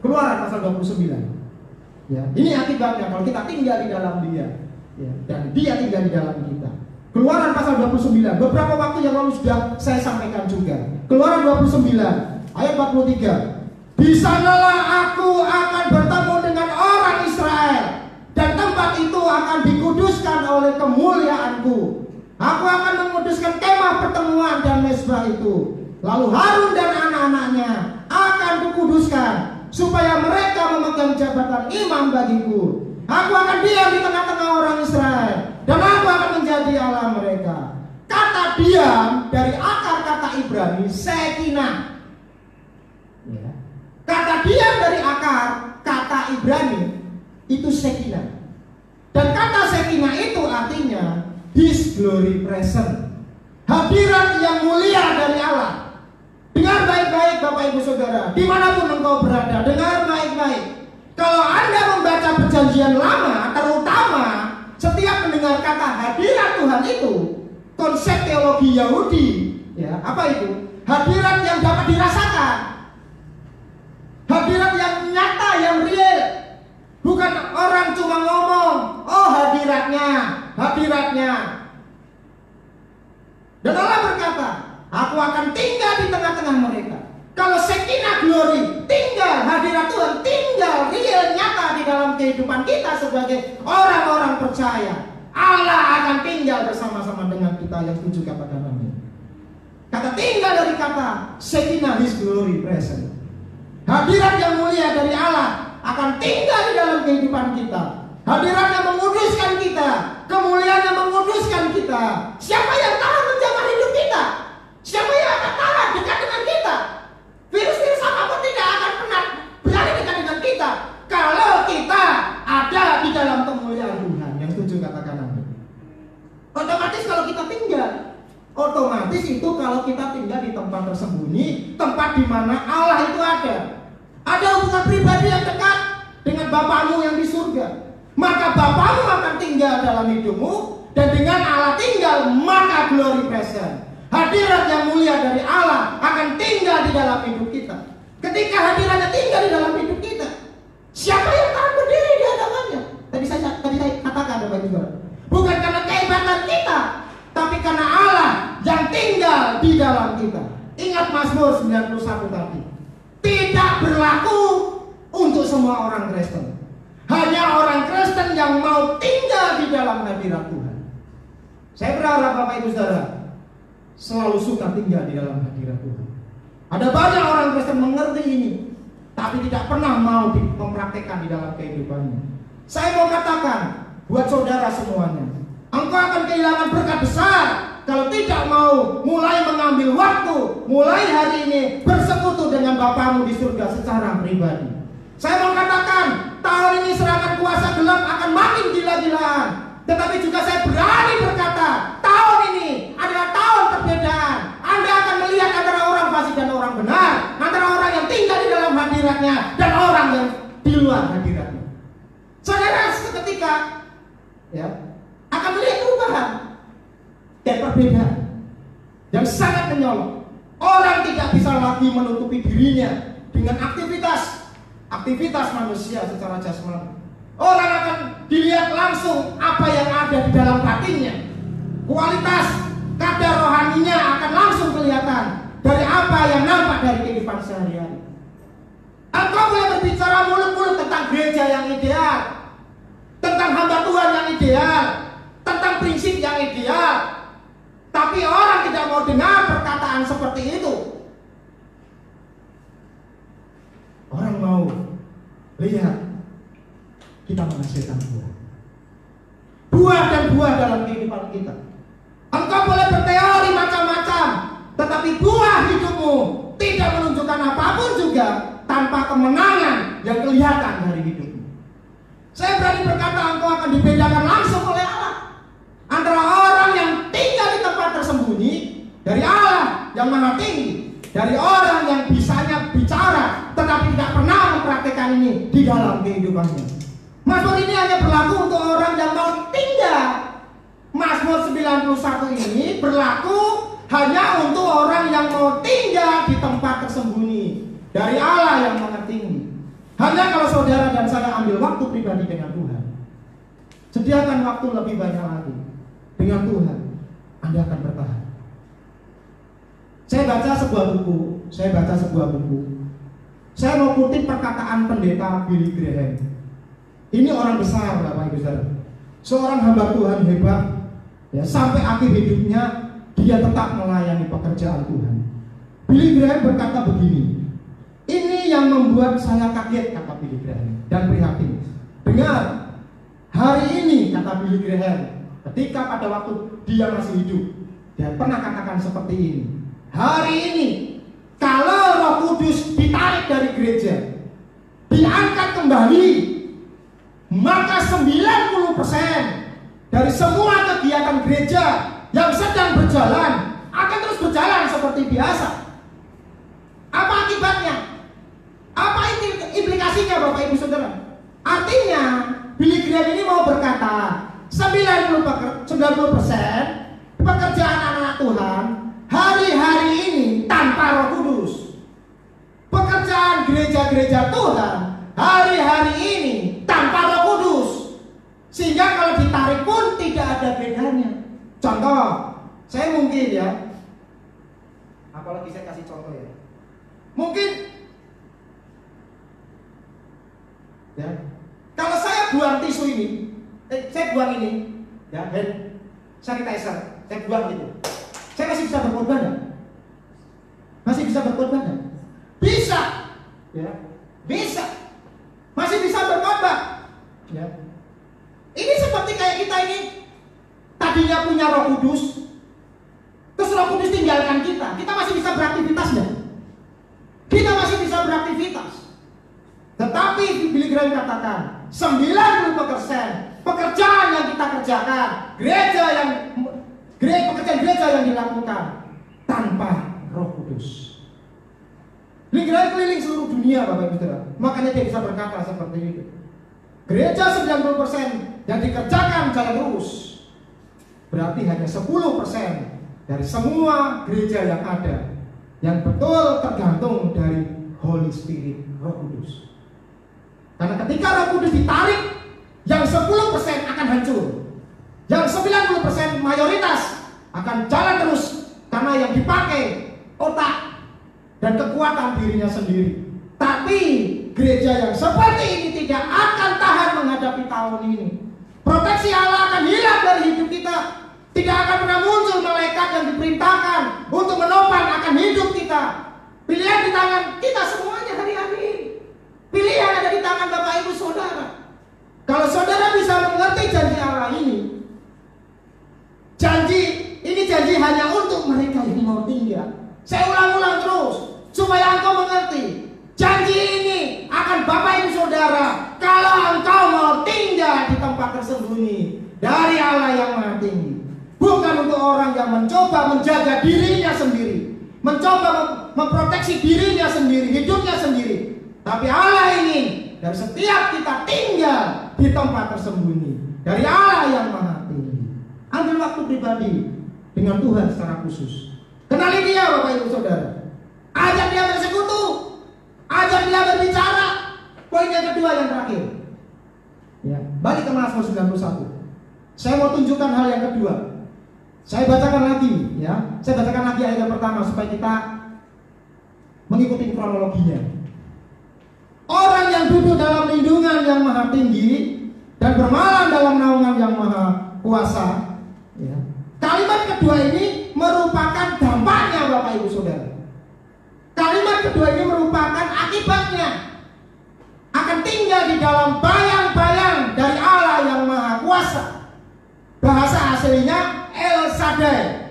Speaker 2: Keluaran pasal 29. Ya, ini akibatnya kalau kita tinggal di dalam Dia, ya, dan Dia tinggal di dalam kita. Keluaran pasal 29. Beberapa waktu yang lalu sudah saya sampaikan juga. Keluaran 29 ayat 43. Di sanalah aku akan bertemu dengan orang Israel, dan tempat itu akan dikuduskan oleh kemuliaanku. Aku akan menguduskan kemah pertemuan dan mezbah itu. Lalu Harun dan anak-anaknya akan kukuduskan, supaya mereka memegang jabatan imam bagiku. Aku akan diam di tengah-tengah orang Israel, dan aku akan menjadi Allah mereka. Kata diam dari akar kata Ibrani Shekinah. Ya. Kata diam dari akar kata Ibrani itu Shekinah. Dan kata Shekinah itu artinya His glory present, hadirat yang mulia dari Allah. Dengar baik-baik Bapak Ibu Saudara, dimanapun engkau berada, dengar baik-baik. Kalau Anda membaca perjanjian lama, terutama setiap mendengar kata hadirat Tuhan itu, konsep teologi Yahudi, ya, apa itu? Hadirat yang dapat dirasakan, hadirat yang nyata, yang real. Bukan orang cuma ngomong, oh hadiratnya, hadiratnya. Dan Allah berkata, aku akan tinggal di tengah-tengah mereka. Kalau Shekinah glory, tinggal hadirat Tuhan, tinggal real nyata di dalam kehidupan kita sebagai orang-orang percaya, Allah akan tinggal bersama-sama dengan kita. Yang setuju katakan amin. Kata tinggal dari kata Shekinah, His glory present. Hadirat yang mulia dari Allah akan tinggal di dalam kehidupan kita. Hadirat yang menguduskan kita, kemuliaan yang menguduskan kita. Siapa yang tahan menjamah hidup kita? Siapa yang akan tahan dekat dengan kita? Virus-virus apapun tidak akan pernah berani dekat dengan kita kalau kita ada di dalam kemuliaan Tuhan. Yang setuju katakan amin. Otomatis kalau kita tinggal Otomatis itu kalau kita tinggal di tempat tersembunyi, tempat di mana Allah itu ada. Ada hubungan pribadi yang dekat dengan Bapamu yang di surga. Maka Bapamu akan tinggal dalam hidupmu, dan dengan Allah tinggal, maka glory present. Hadirat yang mulia dari Allah akan tinggal di dalam hidup kita. Ketika hadiratnya tinggal di dalam hidup kita, siapa yang tahan berdiri di hadapannya? Tadi saya katakan, Bapak Ibu, bukan karena kehebatan kita, tapi karena Allah yang tinggal di dalam kita. Ingat Mazmur 91 tadi. Tidak berlaku untuk semua orang Kristen. Hanya orang Kristen yang mau tinggal di dalam hadirat Tuhan. Saya berharap Bapak Ibu Saudara selalu suka tinggal di dalam hadirat Tuhan. Ada banyak orang Kristen mengerti ini, tapi tidak pernah mau mempraktekkan di dalam kehidupannya. Saya mau katakan buat saudara semuanya, engkau akan kehilangan berkat besar kalau tidak mau mulai mengambil waktu, mulai hari ini bersekutu dengan Bapamu di surga secara pribadi. Saya mau katakan, tahun ini serangan kuasa gelap akan makin gila-gilaan. Tetapi juga saya berani berkata, tahun ini adalah tahun perbedaan. Anda akan melihat antara orang fasik dan orang benar, antara orang yang tinggal di dalam hadiratnya dan orang yang di luar hadiratnya. Saudara seketika akan melihat perubahan dan perbedaan yang sangat menyolok. Orang tidak bisa lagi menutupi dirinya dengan aktivitas manusia secara jasmani. Orang akan dilihat langsung apa yang ada di dalam batinnya. Kualitas kadar rohaninya akan langsung kelihatan dari apa yang nampak dari kehidupan sehari-hari. Engkau boleh berbicara mulut-mulut tentang gereja yang ideal, tentang hamba Tuhan yang ideal, tentang prinsip yang ideal, tapi orang tidak mau dengar perkataan seperti itu. Orang mau lihat kita menghasilkan buah. Buah dan buah dalam kehidupan kita. Engkau boleh berteori macam-macam, tetapi buah hidupmu tidak menunjukkan apapun juga tanpa kemenangan yang kelihatan dari hidupmu. Saya berani berkata, engkau akan dibedakan langsung oleh Allah antara orang yang tinggal di tempat tersembunyi dari Allah yang maha tinggi, dari orang yang bisanya bicara tetapi tidak pernah mempraktekkan ini di dalam kehidupannya. Mazmur ini hanya berlaku untuk orang yang mau tinggal. Mazmur 91 ini berlaku hanya untuk orang yang mau tinggal di tempat tersembunyi dari Allah yang maha tinggi. Hanya kalau saudara dan saya ambil waktu pribadi dengan Tuhan, sediakan waktu lebih banyak lagi dengan Tuhan, Anda akan bertahan. Saya baca sebuah buku. Saya mau kutip perkataan pendeta Billy Graham. Ini orang besar, Bapak Ibu Saudara. Seorang hamba Tuhan hebat, sampai akhir hidupnya dia tetap melayani pekerjaan Tuhan. Billy Graham berkata begini, ini yang membuat saya kaget, kata Billy Graham, dan prihatin. Dengar, hari ini, kata Billy Graham, ketika pada waktu dia masih hidup, dia pernah katakan seperti ini. Hari ini, kalau Roh Kudus ditarik dari gereja, diangkat kembali, maka 90% dari semua kegiatan gereja yang sedang berjalan akan terus berjalan seperti biasa. Apa akibatnya? Apa implikasinya, Bapak Ibu Saudara? Artinya Billy Graham ini mau berkata 90% pekerjaan anak Tuhan hari-hari ini tanpa Roh Kudus. Pekerjaan gereja-gereja Tuhan hari-hari ini tanpa Roh Kudus. Sehingga kalau ditarik pun tidak ada bedanya. Contoh, saya mungkin apalagi saya kasih contoh ya. Mungkin kalau saya buang tisu ini, saya buang ini, hand sanitizer, saya buang gitu. Saya masih bisa berkorban ya? Masih bisa berkorban ya? Bisa, bisa, masih bisa berkorban. Ini seperti kayak kita ini tadinya punya Roh Kudus, terus Roh Kudus tinggalkan kita masih bisa beraktivitas ya? Kita masih bisa beraktivitas. Tetapi Billy Graham katakan 90% pekerjaan yang kita kerjakan, gereja yang pekerjaan gereja yang dilakukan tanpa Roh Kudus. Ini gereja keliling seluruh dunia, Bapak Ibu Saudara. Makanya dia bisa berkata seperti itu. Gereja 90% yang dikerjakan jalan terus. Berarti hanya 10% dari semua gereja yang ada yang betul tergantung dari Holy Spirit, Roh Kudus. Karena ketika Roh Kudus ditarik, yang 10% akan hancur. Yang 90% mayoritas akan jalan terus karena yang dipakai otak dan kekuatan dirinya sendiri. Tapi gereja yang seperti ini tidak akan tahan menghadapi tahun ini. Proteksi Allah akan hilang dari hidup kita. Tidak akan pernah muncul malaikat yang diperintahkan untuk menopang akan hidup kita. Pilihan di tangan kita semuanya hari-hari ini. Pilihan ada di tangan Bapak Ibu Saudara. Kalau saudara bisa mengerti janji Allah ini, janji hanya untuk mereka yang mau tinggal. Saya ulang-ulang terus supaya engkau mengerti. Janji ini akan Bapak Ibu Saudara kalau engkau mau tinggal di tempat tersembunyi dari Allah yang Maha Tinggi. Bukan untuk orang yang mencoba menjaga dirinya sendiri, mencoba memproteksi dirinya sendiri, hidupnya sendiri. Tapi Allah ingin dari setiap kita tinggal di tempat tersembunyi dari Allah yang Maha Tinggi. Ambil waktu pribadi dengan Tuhan secara khusus. Kenali dia, Bapak Ibu Saudara. Ajak dia bersekutu, ajak dia berbicara. Poin yang kedua yang terakhir. Ya, balik ke Mazmur 91. Saya mau tunjukkan hal yang kedua. Saya bacakan lagi, ya. Saya bacakan lagi ayat yang pertama supaya kita mengikuti kronologinya. Orang yang duduk dalam lindungan yang Maha Tinggi dan bermalam dalam naungan yang Maha Kuasa. Ya. Kalimat kedua ini merupakan dampaknya, Bapak Ibu Saudara. Kalimat kedua ini merupakan akibatnya. Akan tinggal di dalam bayang-bayang dari Allah yang Maha Kuasa. Bahasa aslinya El Shaddai.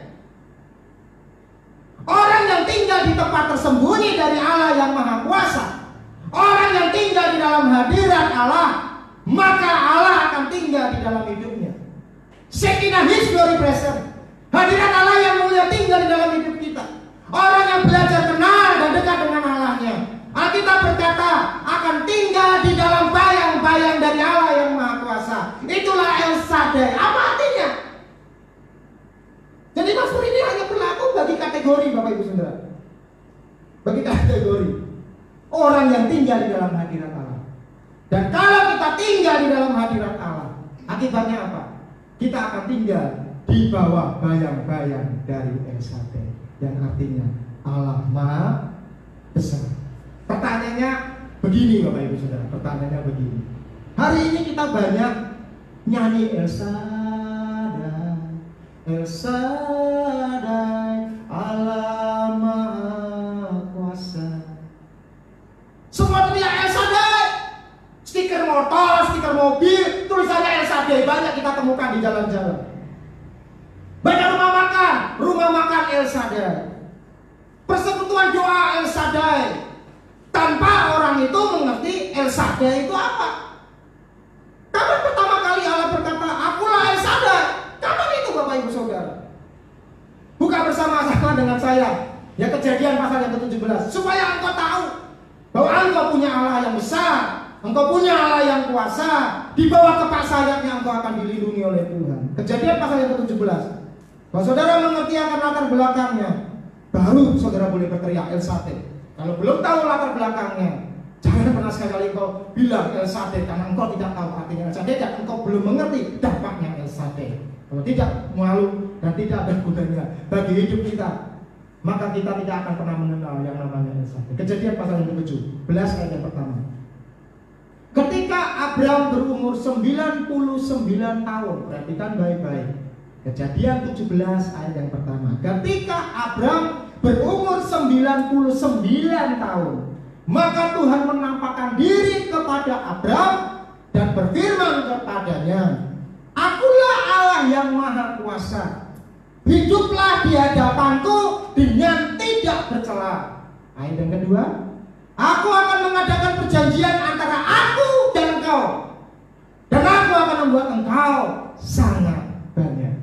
Speaker 2: Orang yang tinggal di tempat tersembunyi dari Allah yang Maha Kuasa, orang yang tinggal di dalam hadirat Allah, maka Allah akan tinggal di dalam hidupnya. Shekinah His glory presence, hadirat Allah yang mulia tinggal di dalam hidup kita. Orang yang belajar kenal dan dekat dengan Allahnya, Alkitab berkata akan tinggal di dalam bayang-bayang dari Allah yang Maha Kuasa. Itulah El Shaddai. Apa artinya? Jadi Mazmur ini hanya berlaku bagi kategori, Bapak Ibu Saudara. Bagi kategori orang yang tinggal di dalam hadirat Allah. Dan kalau kita tinggal di dalam hadirat Allah, akibatnya apa? Kita akan tinggal di bawah bayang-bayang dari El Shaddai, yang artinya Allah Maha Besar. Pertanyaannya begini, Bapak Ibu Saudara. Pertanyaannya begini. Hari ini kita banyak nyanyi El Shaddai, El Shaddai, Allah Maha Kuasa. Semua teriak El Shaddai. Stiker motor, stiker mobil, tulisannya El Shaddai banyak kita temukan di jalan-jalan. Banyak rumah makan El Shaddai. Persekutuan doa El Shaddai. Tanpa orang itu mengerti El Shaddai itu apa. Kapan pertama kali Allah berkata, akulah El Shaddai? Kapan itu, Bapak Ibu Saudara? Buka bersama-sama dengan saya ya Kejadian pasal yang ke-17, supaya engkau tahu bahwa engkau punya Allah yang besar, engkau punya Allah yang kuasa. Di bawah kepak sayapnya engkau akan dilindungi oleh Tuhan. Kejadian pasal yang ke-17. Kalau saudara mengerti akan latar belakangnya, baru saudara boleh berteriak El Shaddai. Kalau belum tahu latar belakangnya, jangan pernah sekali-kali engkau bilang El Shaddai, karena engkau tidak tahu artinya El Shaddai dan engkau belum mengerti dampaknya El Shaddai. Kalau tidak malu dan tidak ada gunanya bagi hidup kita, maka kita tidak akan pernah mengenal yang namanya El Shaddai. Kejadian pasal yang ke-17 ayat yang pertama. Ketika Abraham berumur 99 tahun, perhatikan baik-baik. Kejadian 17 ayat yang pertama. Ketika Abraham berumur 99 tahun, maka Tuhan menampakkan diri kepada Abraham dan berfirman kepadanya, akulah Allah yang Maha Kuasa. Hiduplah di hadapanku dengan tidak bercela. Ayat yang kedua, aku akan mengadakan perjanjian antara aku dan engkau, dan aku akan membuat engkau sangat banyak.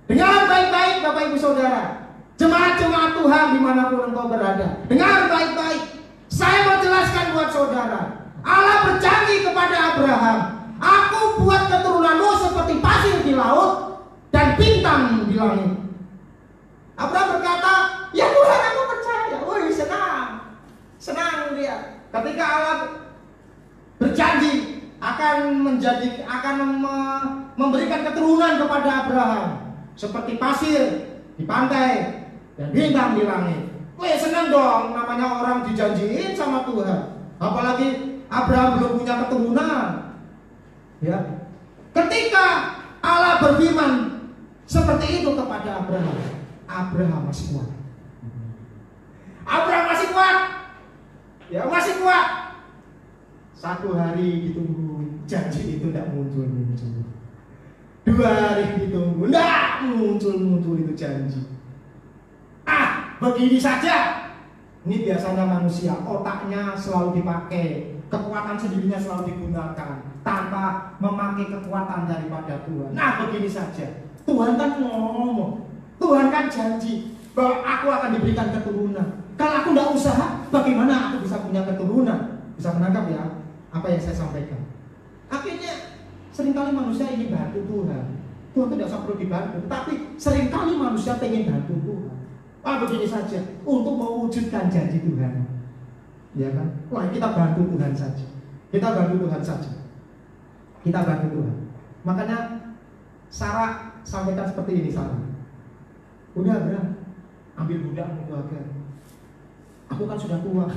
Speaker 2: Dengar baik-baik saudara, jemaat-jemaat Tuhan dimanapun engkau berada, dengar baik-baik. Saya mau jelaskan buat saudara. Allah berjanji kepada Abraham, aku buat keturunanmu seperti pasir di laut dan bintang di langit. Abraham berkata, ya Tuhan, aku percaya. Wih, senang dia. Ketika Allah berjanji akan memberikan keturunan kepada Abraham seperti pasir di pantai dan bintang di langit. Wih, senang dong, namanya orang dijanjiin sama Tuhan. Apalagi Abraham belum punya keturunan. Ya. Ketika Allah berfirman seperti itu kepada Abraham, Abraham masih kuat. Abraham masih kuat. Ya, masih kuat. Satu hari ditunggu, janji itu tidak muncul. 2 hari ditunggu, tidak muncul itu janji. Begini saja. Ini biasanya manusia, otaknya selalu dipakai, kekuatan sendirinya selalu digunakan tanpa memakai kekuatan daripada Tuhan. Nah, begini saja. Tuhan kan ngomong, Tuhan kan janji bahwa aku akan diberikan keturunan. Kalau aku tidak usaha, bagaimana aku bisa punya keturunan? Bisa menangkap ya apa yang saya sampaikan? Akhirnya seringkali manusia ingin bantu Tuhan. Tuhan tidak usah perlu dibantu, tapi seringkali manusia ingin bantu Tuhan. Begini saja untuk mewujudkan janji Tuhan, ya kan? Wah, kita bantu Tuhan saja. Kita bantu Tuhan. Makanya Sarah sampaikan seperti ini, Sarah. Udah, ambil budak itu agar. Aku kan sudah tua.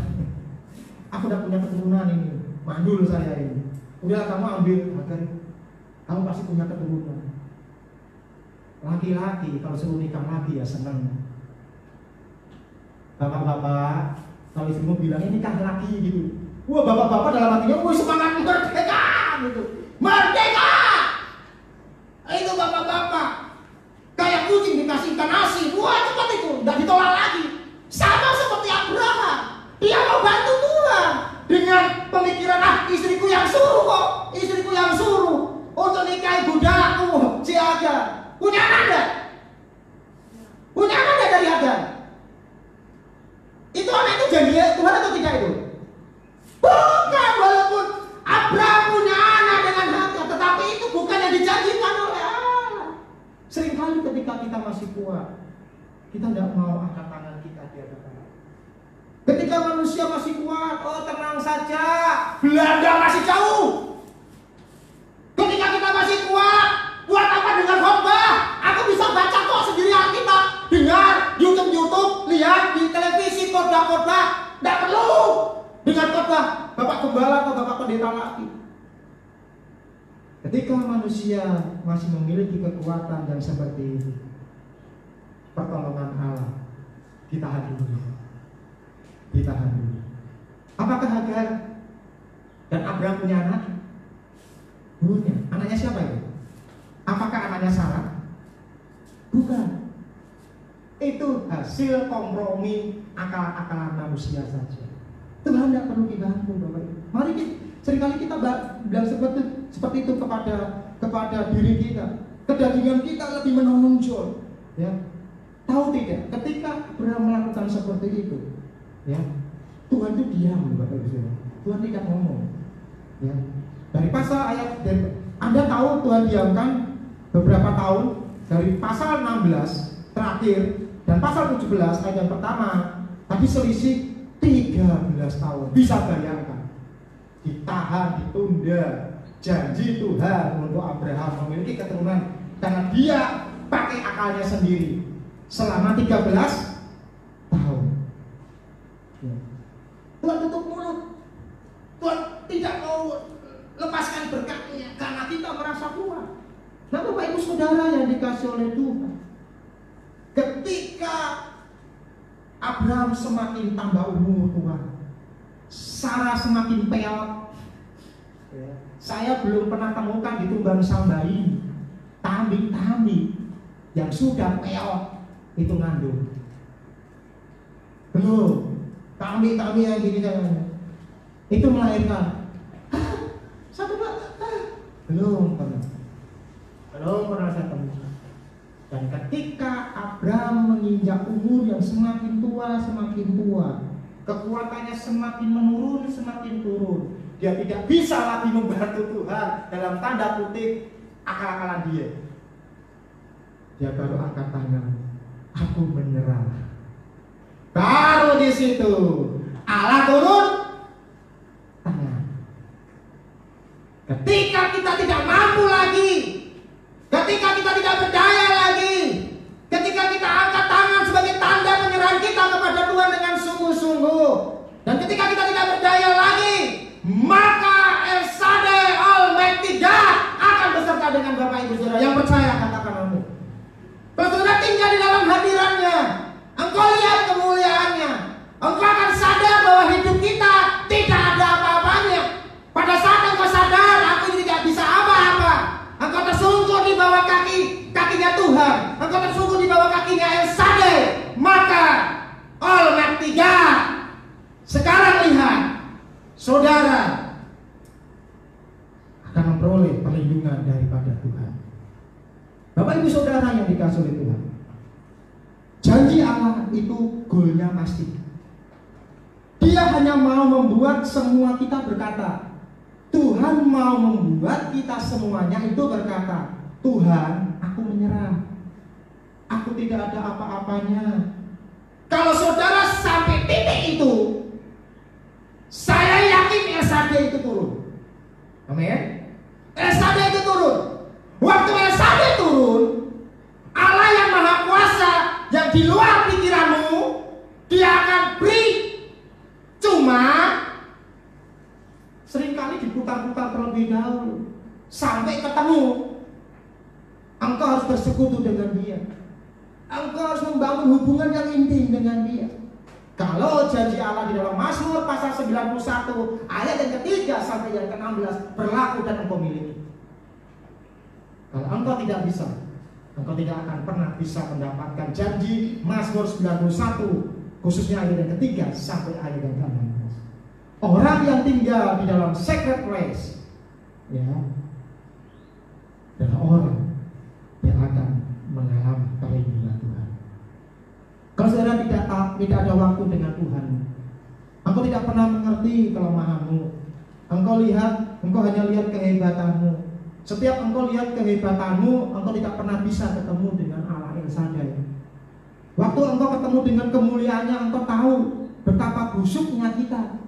Speaker 2: Aku udah punya keturunan ini. Mandul saya ini. Udah, kamu ambil agar. Kamu pasti punya keturunan. Laki-laki kalau suruh nikah lagi ya senang. Bapak-bapak, kalau istrimu bilang ini nikah lagi gitu, wah, bapak-bapak dalam hatinya, wah, semangat merdeka gitu, merdeka. Itu bapak-bapak kayak kucing dikasih ikan asin, wah, cepat itu, tidak ditolak lagi. Sama seperti Abraham, dia mau bantu Tuhan dengan pemikiran, istriku yang suruh untuk nikahi budakku si Hagar. Punya anak dari Hagar. Itu anak itu janji Tuhan atau tidak itu? Bukan, walaupun Abraham punya anak dengan Hagar, tetapi itu bukan yang dijanjikan oleh Allah. Seringkali ketika kita masih kuat, kita tidak mau angkat tangan kita di hadapan Allah. Ketika manusia masih kuat, oh tenang saja, Belanda masih jauh. Ketika kita masih kuat, buat apa dengan khotbah? Aku bisa baca kok sendiri Alkitab, dengar YouTube, lihat di televisi khotbah. Tidak perlu dengan khotbah Bapak Gembala atau Bapak Pendeta lagi. Ketika manusia masih memiliki kekuatan yang seperti ini, pertolongan Allah ditahan dulu. Apakah Hagar dan Abraham punya anak? Punya. Anaknya siapa itu? Apakah anaknya Sarah? Bukan. Itu hasil kompromi akal-akalan manusia saja. Tuhan tidak perlu dibantu, Bapak Ibu. Mari seringkali kita bilang seperti itu kepada diri kita. Kedagingan kita lebih menonjol. Ya. Tahu tidak? Ketika Abraham melakukan seperti itu, ya, Tuhan itu diam, Bapak Ibu. Tuhan tidak ngomong. Ya. Dari pasal ayat Anda tahu Tuhan diamkan beberapa tahun dari pasal 16 terakhir dan pasal 17 ayat yang pertama tadi selisih 13 tahun. Bisa bayangkan, ditahan, ditunda janji Tuhan untuk Abraham memiliki keturunan karena dia pakai akalnya sendiri selama 13 tahun. Tuhan tutup mulut. Tuhan tidak mau lepaskan berkatnya karena kita merasa kuat. Nah, Bapak Ibu Saudara yang dikasih oleh Tuhan, ketika Abraham semakin tambah umur tua, Sarah semakin peot. Saya belum pernah temukan di Tumbang Samba ini tambi-tambi yang sudah peot itu ngandung. Belum. Tambi-tambi yang gini itu melahirkan. Satu dua, belum pernah saya temukan. Dan ketika Abraham menginjak umur yang semakin tua, kekuatannya semakin menurun, semakin turun. Dia tidak bisa lagi membantu Tuhan, dalam tanda kutip akal-akalan dia. Dia baru angkat tangan, aku menyerah. Baru di situ Allah turun tangan. Ketika kita tidak mampu lagi, ketika kita tidak berdaya lagi, ketika kita angkat tangan sebagai tanda penyerahan kita kepada Tuhan dengan sungguh-sungguh, dan ketika kita tidak berdaya lagi, maka El Shaddai Almighty God akan beserta dengan Bapak Ibu Saudara yang percaya. Katakan amin. Kalau saudara tinggal di dalam hadirannya, engkau lihat kemuliaannya, engkau akan sadar bahwa hidup kita tidak ada apa-apanya. Pada saat engkau sadar aku tidak bisa apa-apa, engkau tersungkur di bawah kakinya Tuhan, engkau tersungkur di bawah kakinya El Shaddai, maka Almighty God sekarang lihat, saudara akan memperoleh perlindungan daripada Tuhan. Bapak Ibu Saudara yang dikasihi oleh Tuhan, janji Allah itu goalnya pasti. Dia hanya mau membuat semua kita berkata, Tuhan mau membuat kita semuanya itu berkata, Tuhan, aku menyerah, aku tidak ada apa-apanya. Kalau saudara sampai titik itu, saya yakin El Shaddai itu turun. Amin. El Shaddai itu turun. Waktu El Shaddai turun, Allah yang Maha Kuasa yang di luar pikiranmu, Dia akan beri. Cuma seringkali diputar-putar terlebih dahulu sampai ketemu. Engkau harus bersekutu dengan Dia. Engkau harus membangun hubungan yang intim dengan Dia. Kalau janji Allah di dalam Mazmur pasal 91 ayat yang ketiga sampai yang ke-16 berlaku dan engkau miliki. Kalau engkau tidak bisa, engkau tidak akan pernah bisa mendapatkan janji Mazmur 91, khususnya ayat yang ketiga sampai ayat yang ke-16. Orang yang tinggal di dalam sacred place, ya, adalah orang yang akan mengalami perlindungan Tuhan. Kalau saudara tidak ada waktu dengan Tuhan, engkau tidak pernah mengerti kelemahanmu. Engkau hanya lihat kehebatanmu. Setiap engkau lihat kehebatanmu, engkau tidak pernah bisa ketemu dengan Allah El Shaddai. Waktu engkau ketemu dengan kemuliaannya, engkau tahu betapa busuknya kita.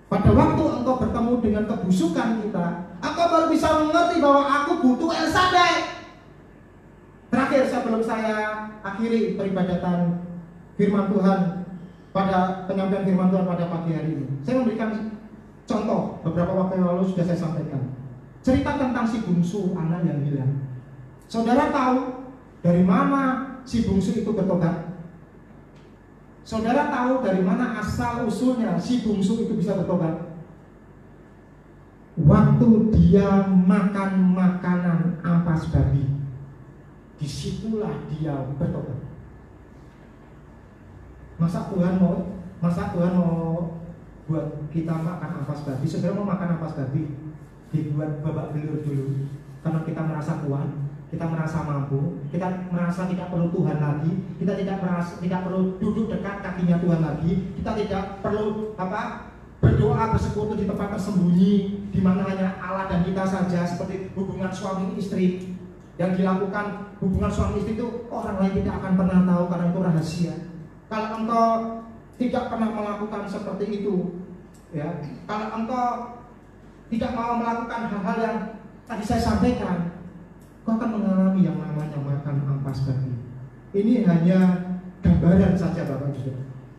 Speaker 2: Pada waktu engkau bertemu dengan kebusukan kita, engkau baru bisa mengerti bahwa aku butuh El Shaddai. Terakhir sebelum saya akhiri peribadatan firman Tuhan pada penyampaian firman Tuhan pada pagi hari ini, saya memberikan contoh beberapa waktu yang lalu sudah saya sampaikan. Cerita tentang si bungsu anak yang hilang. Saudara tahu dari mana si bungsu itu bertobat? Saudara tahu dari mana asal usulnya si bungsu itu bisa bertobat? Waktu dia makan makanan ampas babi, disitulah dia bertobat. Masa Tuhan mau buat kita makan ampas babi? Saudara mau makan ampas babi? Dibuat babak belur dulu, karena kita merasa kuat, kita merasa mampu, kita merasa tidak perlu Tuhan lagi, kita tidak perlu duduk dekat kakinya Tuhan lagi, kita tidak perlu berdoa bersekutu di tempat tersembunyi di mana hanya Allah dan kita saja, seperti hubungan suami istri yang dilakukan. Hubungan suami istri itu orang lain tidak akan pernah tahu karena itu rahasia. Kalau engkau tidak pernah melakukan seperti itu, ya, kalau engkau tidak mau melakukan hal-hal yang tadi saya sampaikan, kau akan mengalami yang namanya makan ampas babi. Ini hanya gambaran saja Bapak Ibu.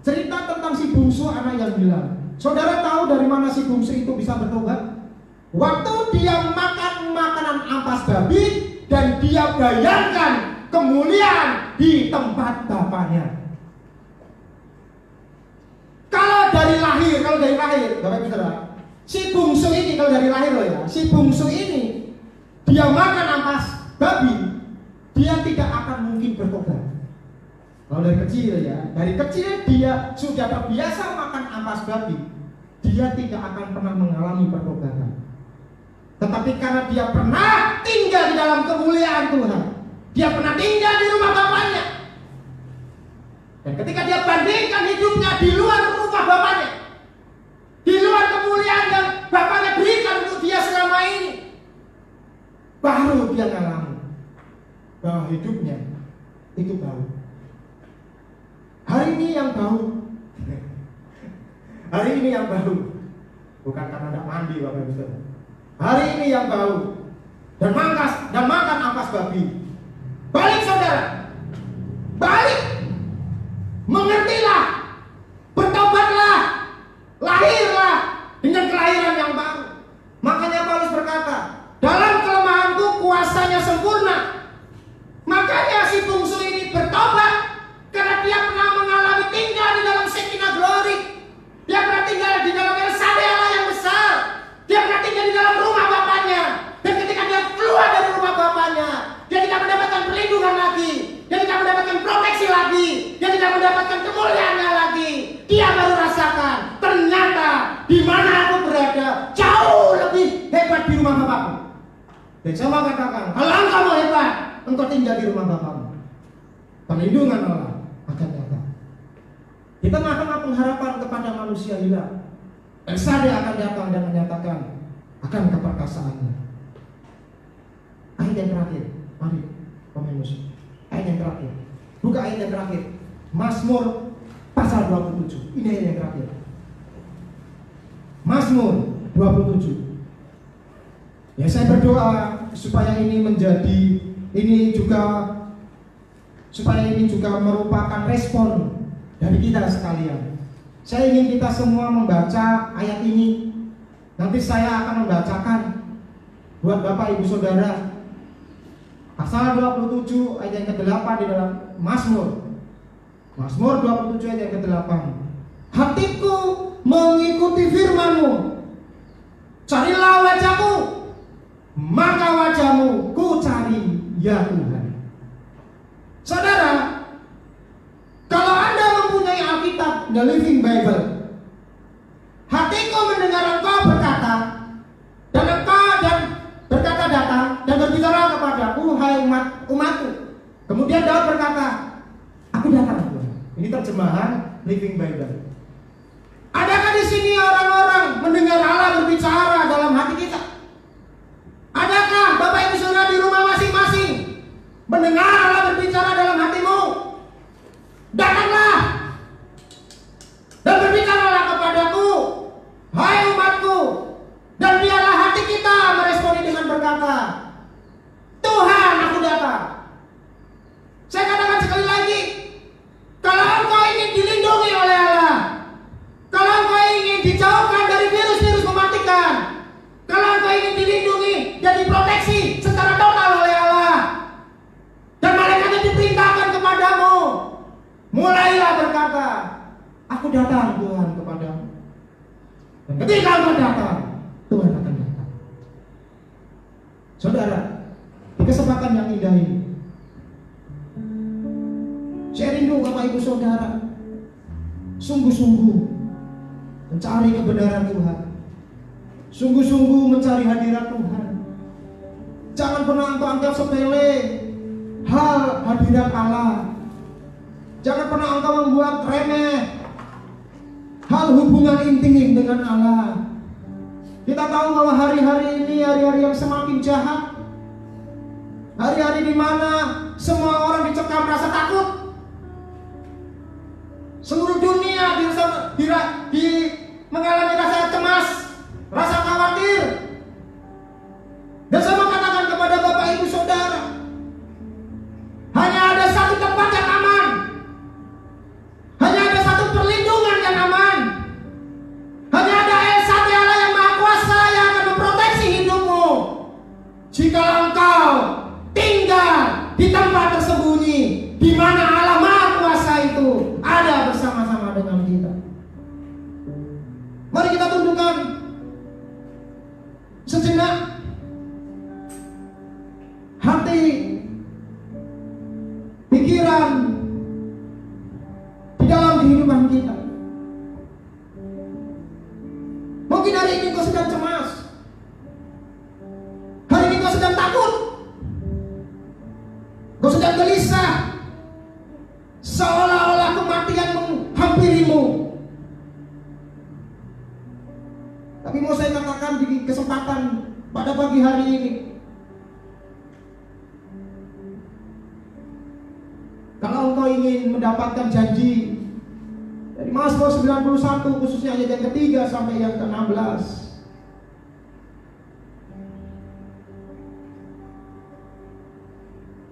Speaker 2: Cerita tentang si bungsu anak yang hilang. Saudara tahu dari mana si bungsu itu bisa bertobat? Waktu dia makan makanan ampas babi dan dia bayangkan kemuliaan di tempat bapaknya. Kalau dari lahir, Bapak Ibu Saudara, si bungsu ini kalau dari lahir loh ya, si bungsu ini dia makan ampas babi, dia tidak akan mungkin bertobat. Kalau dari kecil dia sudah terbiasa makan ampas babi, dia tidak akan pernah mengalami pertobatan. Tetapi karena dia pernah tinggal di dalam kemuliaan Tuhan, Dia pernah tinggal di rumah bapaknya. Dan ketika dia bandingkan hidupnya di luar rumah bapaknya, di luar kemuliaan yang bapaknya berikan untuk dia selama ini, baru dia ngalami bahwa hidupnya itu bau. Hari ini yang bau, hari ini yang bau, bukan karena tidak mandi Bapak Ibu Saudara. Hari ini yang bau dan makan ampas babi. Balik saudara, balik, mengertilah, bertobatlah, lahirlah dengan kelahiran yang baru. Makanya Paulus berkata, dalam kelemahanku kuasanya sempurna. Makanya si bungsu ini bertobat karena dia pernah mengalami tinggal di dalam Shekinah Glory. Dia pernah tinggal di dalam El Shaddai Allah yang besar. Dia pernah tinggal di dalam rumah bapaknya. Dan ketika dia keluar dari rumah bapaknya, dia tidak mendapatkan perlindungan lagi, dia tidak mendapatkan proteksi lagi, dia tidak mendapatkan kemuliaannya lagi. Dia baru rasakan ternyata di mana aku berada jauh lebih hebat di rumah bapakku. Dan saya mau katakan, kalau engkau mau hebat, engkau tinggal di rumah bapakmu. Perlindungan Allah akan datang. Di tengah-tengah pengharapan kepada manusia hilang, El Shaddai akan datang dan menyatakan akan keperkasaannya. Ayat yang terakhir, mari pemain musik. Ayat yang terakhir, buka ayat yang terakhir, Mazmur pasal 27. Ini ayat yang terakhir, Mazmur 27. Ya, saya berdoa supaya ini juga merupakan respon dari kita sekalian. Saya ingin kita semua membaca ayat ini. Nanti saya akan membacakan buat Bapak Ibu Saudara pasal 27 ayat yang ke-8 di dalam Mazmur 27 ayat yang ke-8. Hatiku mengikuti firman-Mu, carilah wajah-Mu, maka wajah-Mu ku cari ya Tuhan. Saudara, kalau Anda mempunyai Alkitab, The Living Bible, hatiku mendengar engkau berkata, dan engkau dan berkata datang dan berbicara kepadaku, hai umatku. Kemudian Daud berkata, aku datang Tuhan. Ini terjemahan Living Bible. Adakah di sini orang-orang mendengar Allah berbicara dalam hati kita? Adakah Bapak Ibu Saudara di rumah masing-masing mendengar Allah berbicara dalam hatimu? Datanglah dan berbicaralah kepadaku, hai umatku, dan biarlah hati kita meresponi dengan berkata, Tuhan, aku datang. Saya katakan sekali lagi, kalau engkau ingin dilindungi oleh Allah, kalau engkau ingin dijauhkan dari virus-virus mematikan, kalau engkau ingin dilindungi dan diproteksi secara total oleh Allah, dan malaikatnya diperintahkan kepadamu, mulailah berkata, aku datang Tuhan kepadamu. Dan ketika engkau datang, Tuhan akan datang. Saudara, di kesempatan yang indah ini, saya rindu Bapak Ibu Saudara sungguh-sungguh mencari kebenaran Tuhan, sungguh-sungguh mencari hadirat Tuhan. Jangan pernah engkau anggap sepele hal hadirat Allah. Jangan pernah engkau membuat remeh hal hubungan intim dengan Allah. Kita tahu bahwa hari-hari ini hari-hari yang semakin jahat, hari-hari di mana semua orang dicekam rasa takut. Seluruh dunia mengalami rasa cemas, rasa khawatir. Dan saya mau katakan kepada Bapak Ibu Saudara, hanya ada satu tempat yang aman, hanya ada satu perlindungan yang aman, hanya ada El Shaddai Allah yang Maha Kuasa yang akan memproteksi hidupmu. Jika engkau tinggal di tempat tersembunyi, di mana Allah Maha Kuasa itu ada bersama-sama dengan kita. Mari kita tundukkan sejenak hati, pikiran di dalam kehidupan kita. Mungkin hari ini kau sedang cemas, hari ini kau sedang takut, kau seolah-olah kematian menghampirimu. Tapi mau saya katakan di kesempatan pada pagi hari ini, kalau engkau ingin mendapatkan janji dari Mazmur 91, khususnya ayat yang ketiga sampai yang ke-16,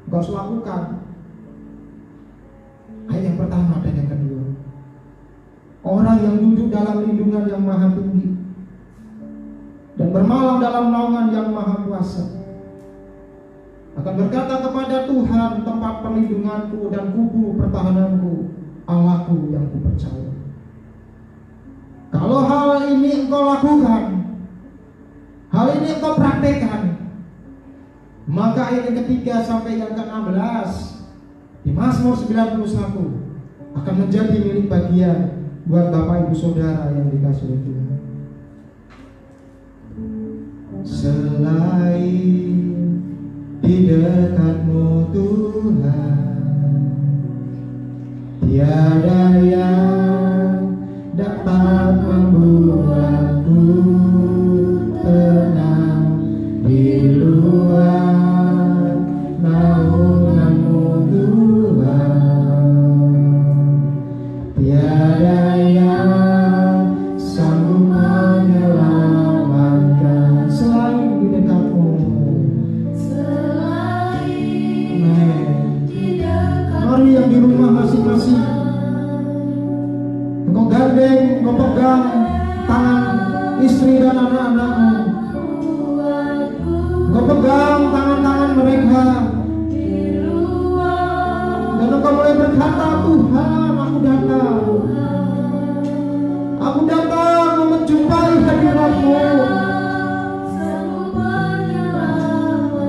Speaker 2: engkau harus lakukan ayat yang pertama dan yang kedua. Orang yang duduk dalam lindungan yang maha tinggi dan bermalam dalam naungan yang maha kuasa akan berkata kepada Tuhan, tempat perlindunganku dan kubu pertahananku, Allahku yang kupercaya. Kalau hal ini engkau lakukan, hal ini engkau praktekkan, maka ayat yang ketiga sampai yang ke-16 di Mazmur 91 akan menjadi milik bagian buat Bapak Ibu Saudara yang dikasihi oleh Tuhan. Selain di dekatmu Tuhan, tiada yang dapat membuatku tenang di luar naunganmu Tuhan. Tiada yang sanggup menyelamatkan selain di dekatmu. Mari yang di rumah masing-masing, engkau gandeng, engkau pegang tangan istri dan anak-anakmu, engkau pegang tangan-tangan mereka, dan engkau mulai berkata, Tuhan, aku datang mau menjumpai hadirat-Mu.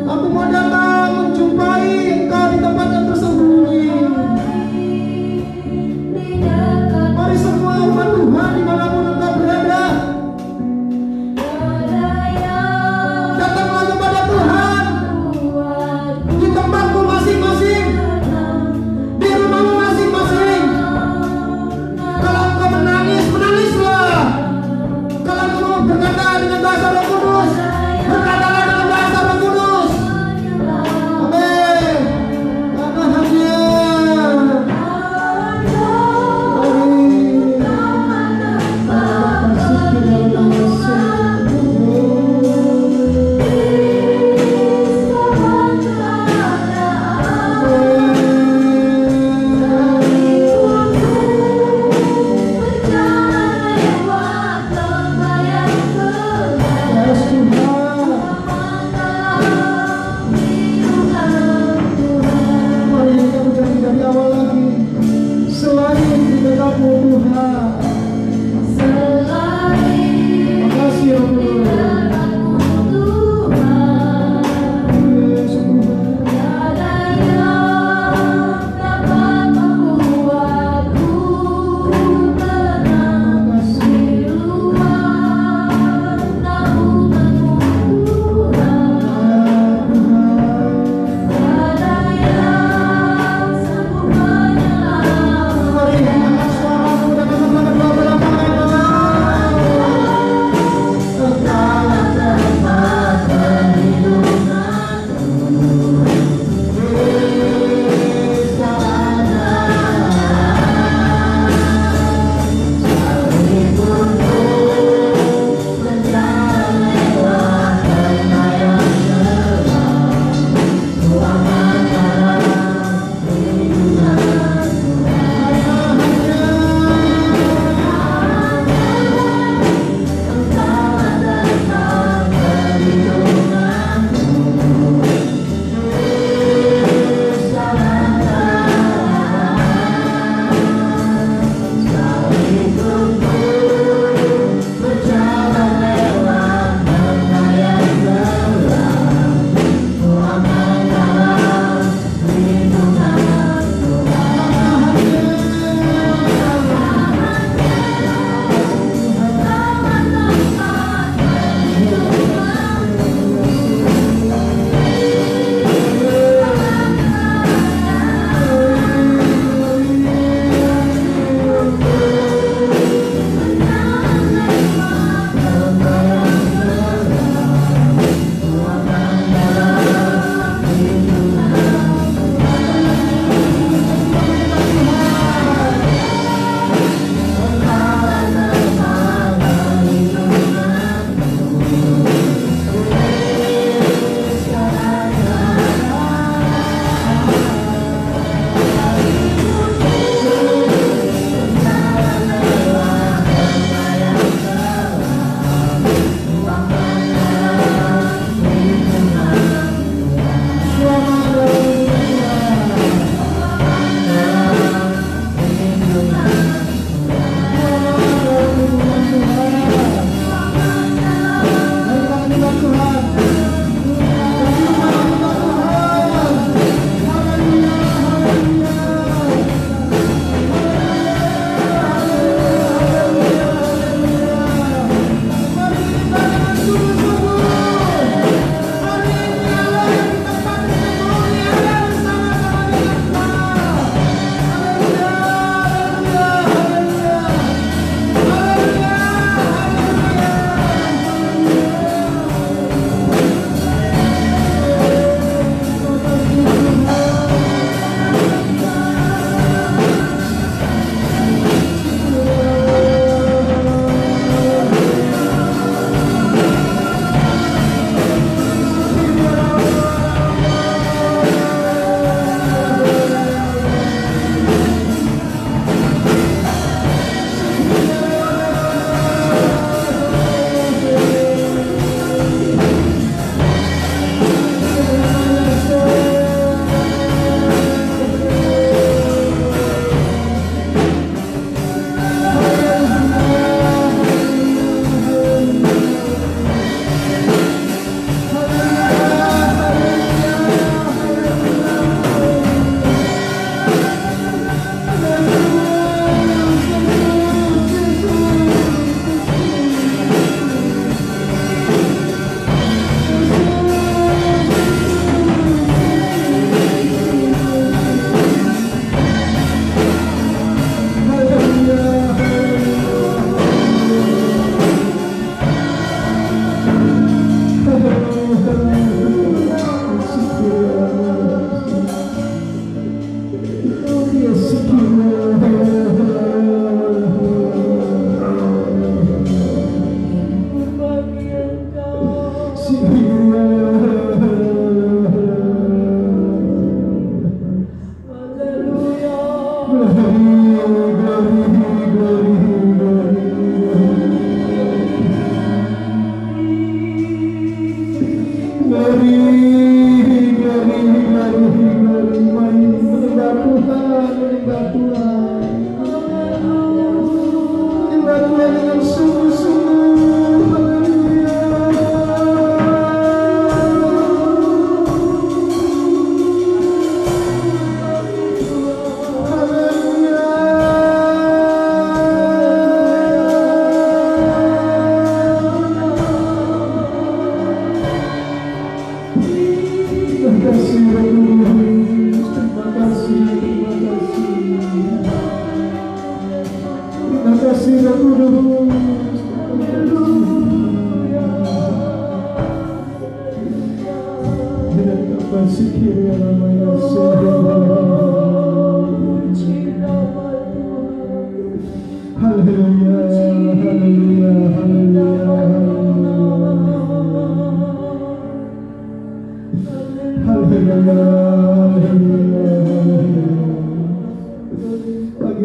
Speaker 2: Aku mau datang menjumpai Engkau di tempat yang tersembunyi. Mari semua umat Tuhan dimanapun engkau berada, datanglah kepada Tuhan di tempatmu masing-masing, di rumahmu masing-masing. Kalau engkau menangis, menangislah. Kalau engkau berkata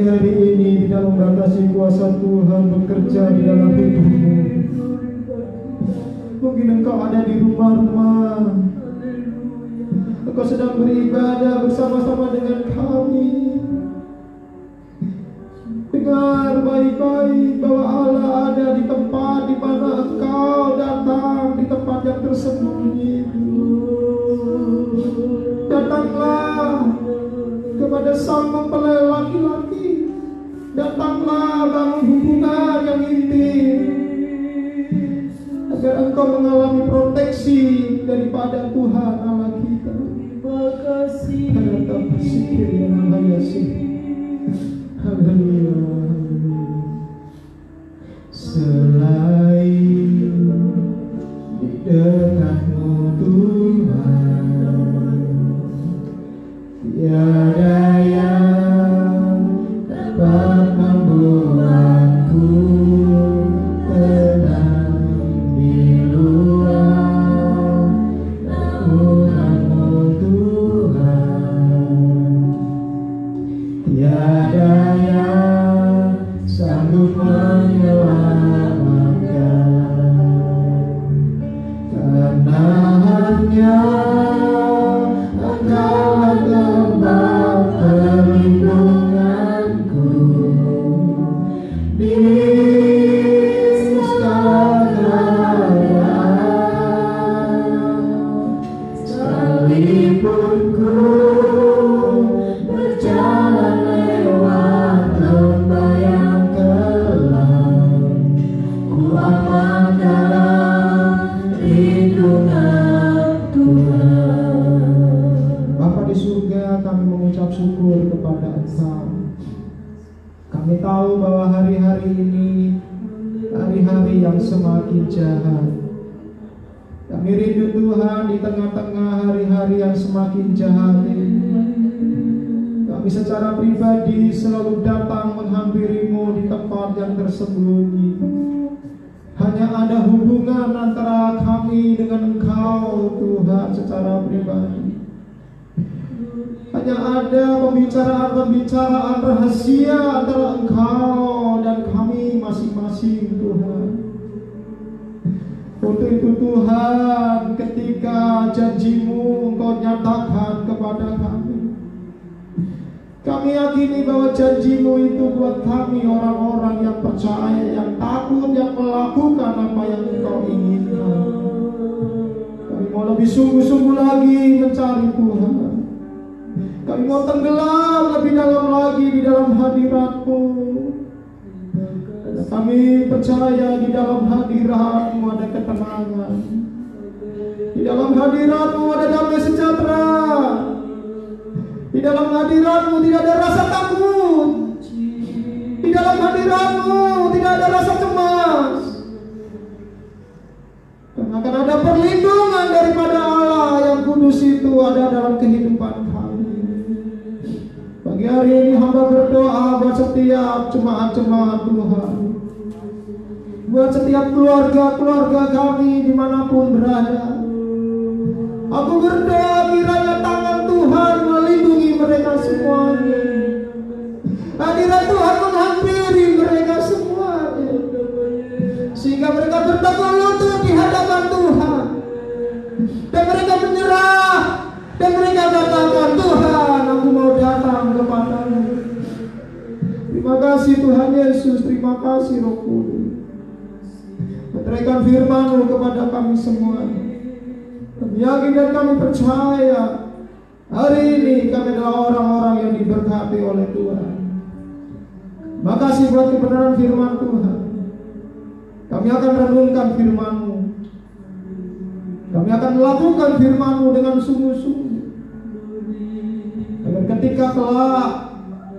Speaker 2: hari ini tidak membatasi kuasa Tuhan bekerja di dalam hidupmu. Mungkin engkau ada di rumah-rumah, engkau sedang beribadah bersama-sama dengan kami. Dengar baik-baik bahwa Allah ada di tempat di mana engkau datang, di tempat yang tersembunyi. Datanglah kepada sang mempelai laki-laki. Datanglah bangun hubungan yang intim, agar engkau mengalami proteksi daripada Tuhan Allah kita. Terima kasih. Haleluya. Selain di dekatmu Tuhan, tiada yang dapat membuatku tenang di luar naunganmu Tuhan. Tiada yang sanggup menyelamatkan, karena hanya Engkaulah tempat perlindunganku di segala keadaan. Sekalipun ku berjalan lewat lembah yang kelam, ku aman dalam lindungan Tuhan. Bapa di surga, kami mengucap syukur kepada Engkau. Kami tahu bahwa hari-hari ini hari-hari yang semakin jahat. Kami rindu Tuhan di tengah-tengah hari-hari yang semakin jahat ini. Kami secara pribadi selalu datang menghampirimu di tempat yang tersembunyi. Hanya ada hubungan antara kami dengan Engkau Tuhan secara pribadi. Hanya ada pembicaraan-pembicaraan rahasia antara Engkau dan kami masing-masing Tuhan. Untuk itu Tuhan, ketika janji-Mu Engkau nyatakan kepada kami, kami yakini bahwa janji-Mu itu buat kami orang-orang yang percaya, yang takut, yang melakukan apa yang Engkau inginkan. Kami mau lebih sungguh-sungguh lagi mencari Tuhan. Kami mau tenggelam lebih dalam lagi di dalam hadirat-Mu. Karena kami percaya di dalam hadirat-Mu ada ketenangan. Di dalam hadirat-Mu ada damai sejahtera. Di dalam hadirat-Mu tidak ada rasa takut. Di dalam hadirat-Mu tidak ada rasa cemas. Dan akan ada perlindungan daripada Allah yang kudus itu ada dalam kehidupan kami. Pagi hari ini hamba berdoa buat setiap jemaat-jemaat Tuhan, buat setiap keluarga-keluarga kami dimanapun berada. Aku berdoa kiranya tangan Tuhan melindungi mereka semuanya. Hadirat Tuhan menghampiri mereka semuanya, sehingga mereka bertekun lutut di hadapan Tuhan, dan mereka menyerah, dan mereka katakan, Tuhan, aku mau datang kepadamu. Terima kasih Tuhan Yesus, terima kasih Roh Kudus. Meteraikan firman-Mu kepada kami semuanya. Kami yakin dan kami percaya hari ini kami adalah orang-orang yang diberkati oleh Tuhan. Makasih buat kebenaran firman Tuhan. Kami akan renungkan firman-Mu. Kami akan melakukan firman-Mu dengan sungguh-sungguh, agar ketika kelak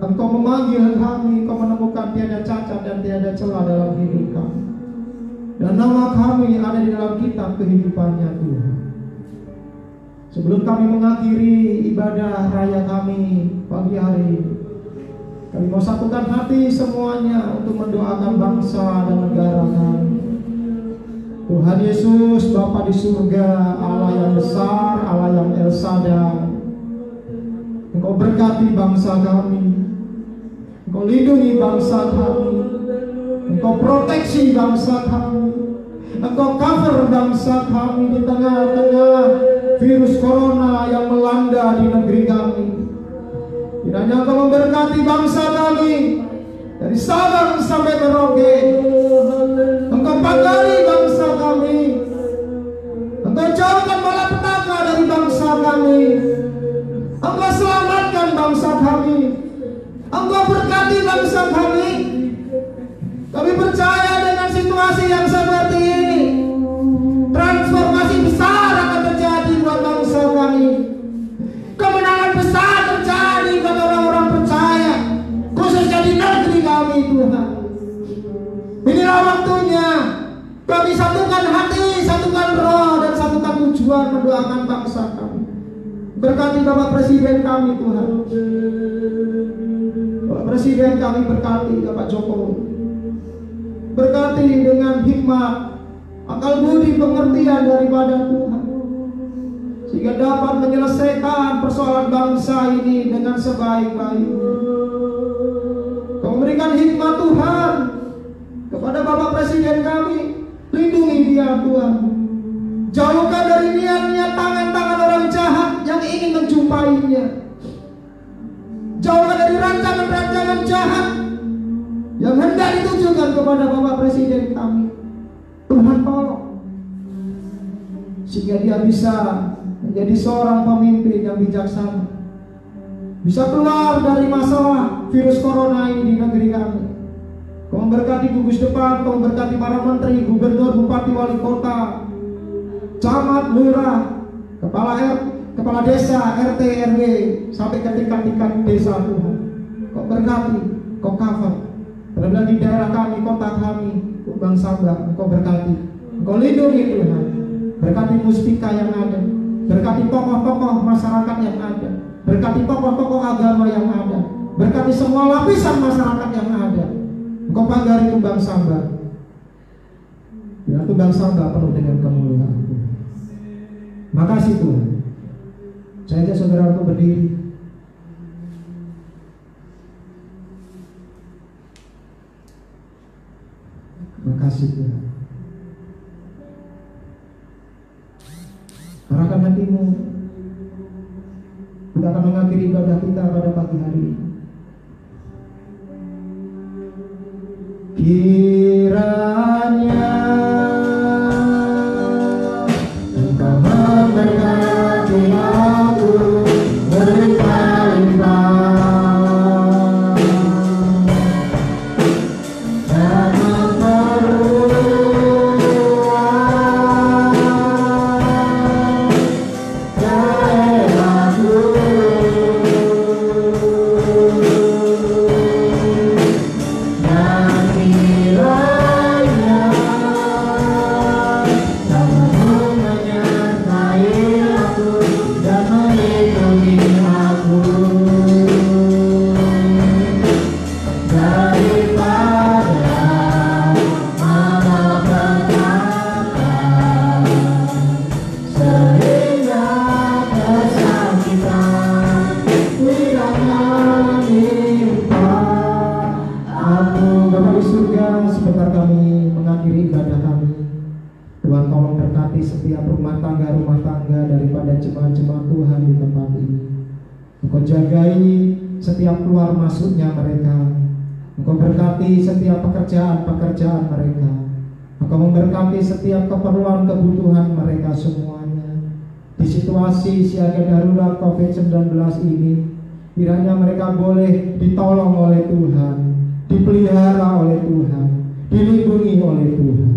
Speaker 2: Engkau memanggil kami, Engkau menemukan tiada cacat dan tiada celah dalam hidup kami, dan nama kami ada di dalam kitab kehidupannya Tuhan. Sebelum kami mengakhiri ibadah raya kami pagi hari ini, kami mau satukan hati semuanya untuk mendoakan bangsa dan negara kami. Tuhan Yesus, Bapa di surga, Allah yang besar, Allah yang El Shaddai, Engkau berkati bangsa kami, Engkau Engkau lindungi bangsa kami, Engkau proteksi bangsa kami, Engkau cover bangsa kami di tengah-tengah virus corona yang melanda di negeri kami. Kiranya Engkau memberkati bangsa kami dari Sabang sampai Merauke. Engkau pagari bangsa kami, Engkau jauhkan malapetaka dari bangsa kami, Engkau selamatkan bangsa kami, Engkau berkati bangsa kami. Kami percaya dengan situasi yang seperti ini, transformasi besar akan terjadi buat bangsa kami. Kemenangan besar terjadi buat orang-orang percaya, khususnya di negeri kami, Tuhan. Inilah waktunya kami satukan hati, satukan roh, dan satukan tujuan mendoakan bangsa kami. Berkati Bapak Presiden kami, Tuhan. Bapak Presiden kami berkati, Bapak Jokowi. Berkati dengan hikmat, akal budi, pengertian daripada Tuhan, sehingga dapat menyelesaikan persoalan bangsa ini dengan sebaik-baiknya. Kau memberikan hikmat Tuhan kepada Bapak Presiden kami. Lindungi dia, Tuhan. Jauhkan dari niat-niat tangan-tangan orang jahat yang ingin menjumpainya. Jauhkan dari rancangan-rancangan jahat yang hendak ditujukan kepada Bapak Presiden kami. Tuhan tolong, sehingga dia bisa menjadi seorang pemimpin yang bijaksana, bisa keluar dari masalah virus corona ini di negeri kami. Kau memberkati gugus depan, Kau memberkati para menteri, gubernur, bupati, wali kota, camat, lurah, kepala desa, RT, RW, sampai ke tingkat-tingkat desa, Tuhan. Kau berkati, Kau cover. Terlebih di daerah kami, kota kami, Bang Sabang, Engkau berkati, Engkau lindungi, Tuhan. Berkati muspika yang ada, berkati tokoh-tokoh masyarakat yang ada, berkati tokoh-tokoh agama yang ada, berkati semua lapisan masyarakat yang ada. Engkau pagari Tumbang Samba, biar Tumbang Samba penuh dengan kemuliaan Tuhan. Makasih Tuhan. Saya ajak saudara untuk berdiri. Makasih Tuhan. Arahkan hatimu. Kita akan mengakhiri ibadah kita pada pagi hari ini. Kiranya Engkau memberkati aku berlimpah-limpah. Keluar masuknya mereka. Engkau berkati setiap pekerjaan-pekerjaan mereka. Engkau memberkati setiap keperluan kebutuhan mereka semuanya. Di situasi siaga darurat COVID-19 ini, kiranya mereka boleh ditolong oleh Tuhan, dipelihara oleh Tuhan, dilindungi oleh Tuhan.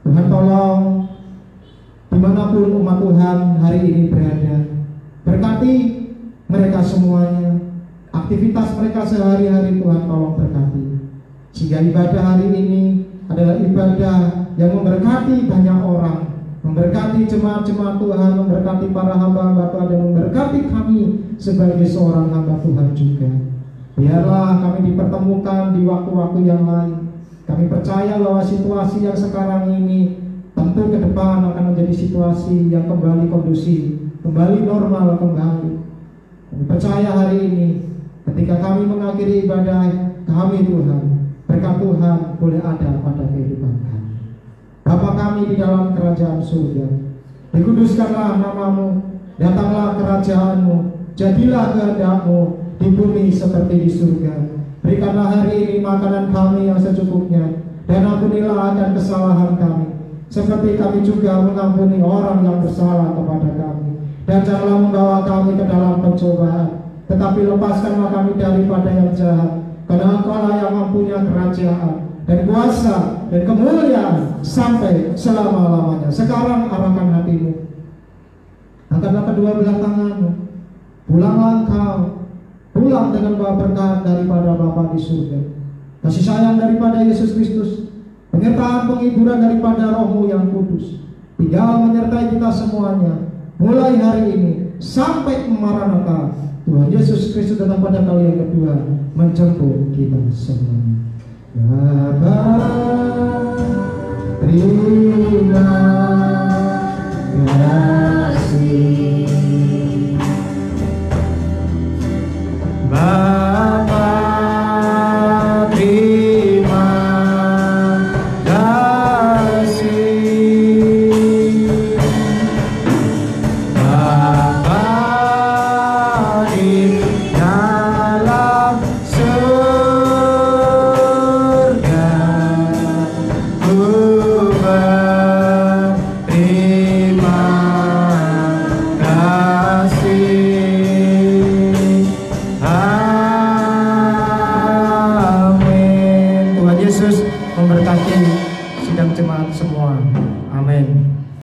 Speaker 2: Tuhan tolong dimanapun umat Tuhan hari ini berada, berkati mereka semuanya. Aktivitas mereka sehari-hari Tuhan tolong berkati, sehingga ibadah hari ini adalah ibadah yang memberkati banyak orang, memberkati jemaat-jemaat Tuhan, memberkati para hamba-hamba Tuhan, dan memberkati kami sebagai seorang hamba Tuhan juga. Biarlah kami dipertemukan di waktu-waktu yang lain. Kami percaya bahwa situasi yang sekarang ini tentu ke depan akan menjadi situasi yang kembali kondusif, kembali normal kembali. Kami percaya hari ini ketika kami mengakhiri ibadah kami Tuhan, berkat Tuhan boleh ada pada kehidupan kami. Bapa kami di dalam kerajaan surga, dikuduskanlah namamu, datanglah kerajaanmu, jadilah kehendak-mu di bumi seperti di surga. Berikanlah hari ini makanan kami yang secukupnya, dan ampunilah akan kesalahan kami, seperti kami juga mengampuni orang yang bersalah kepada kami. Dan janganlah membawa kami ke dalam pencobaan, tetapi lepaskanlah kami daripada yang jahat. Karena Engkau-lah yang mempunyai kerajaan dan kuasa dan kemuliaan sampai selama-lamanya. Sekarang arahkan hatimu, angkatlah kedua belah tanganmu, pulanglah engkau, pulang dengan bawa berkat daripada Bapa di surga, kasih sayang daripada Yesus Kristus, penyertaan penghiburan daripada Roh-Mu yang kudus, tinggal menyertai kita semuanya, mulai hari ini sampai Maranatha. Tuhan Yesus Kristus datang pada kali yang kedua menjemput kita semuanya. Bapa, terima kasih. Bapa, terima kasih. Bapa di dalam surga, ku berterima kasih. Amin. Tuhan Yesus memberkati sidang jemaat semua. Amin.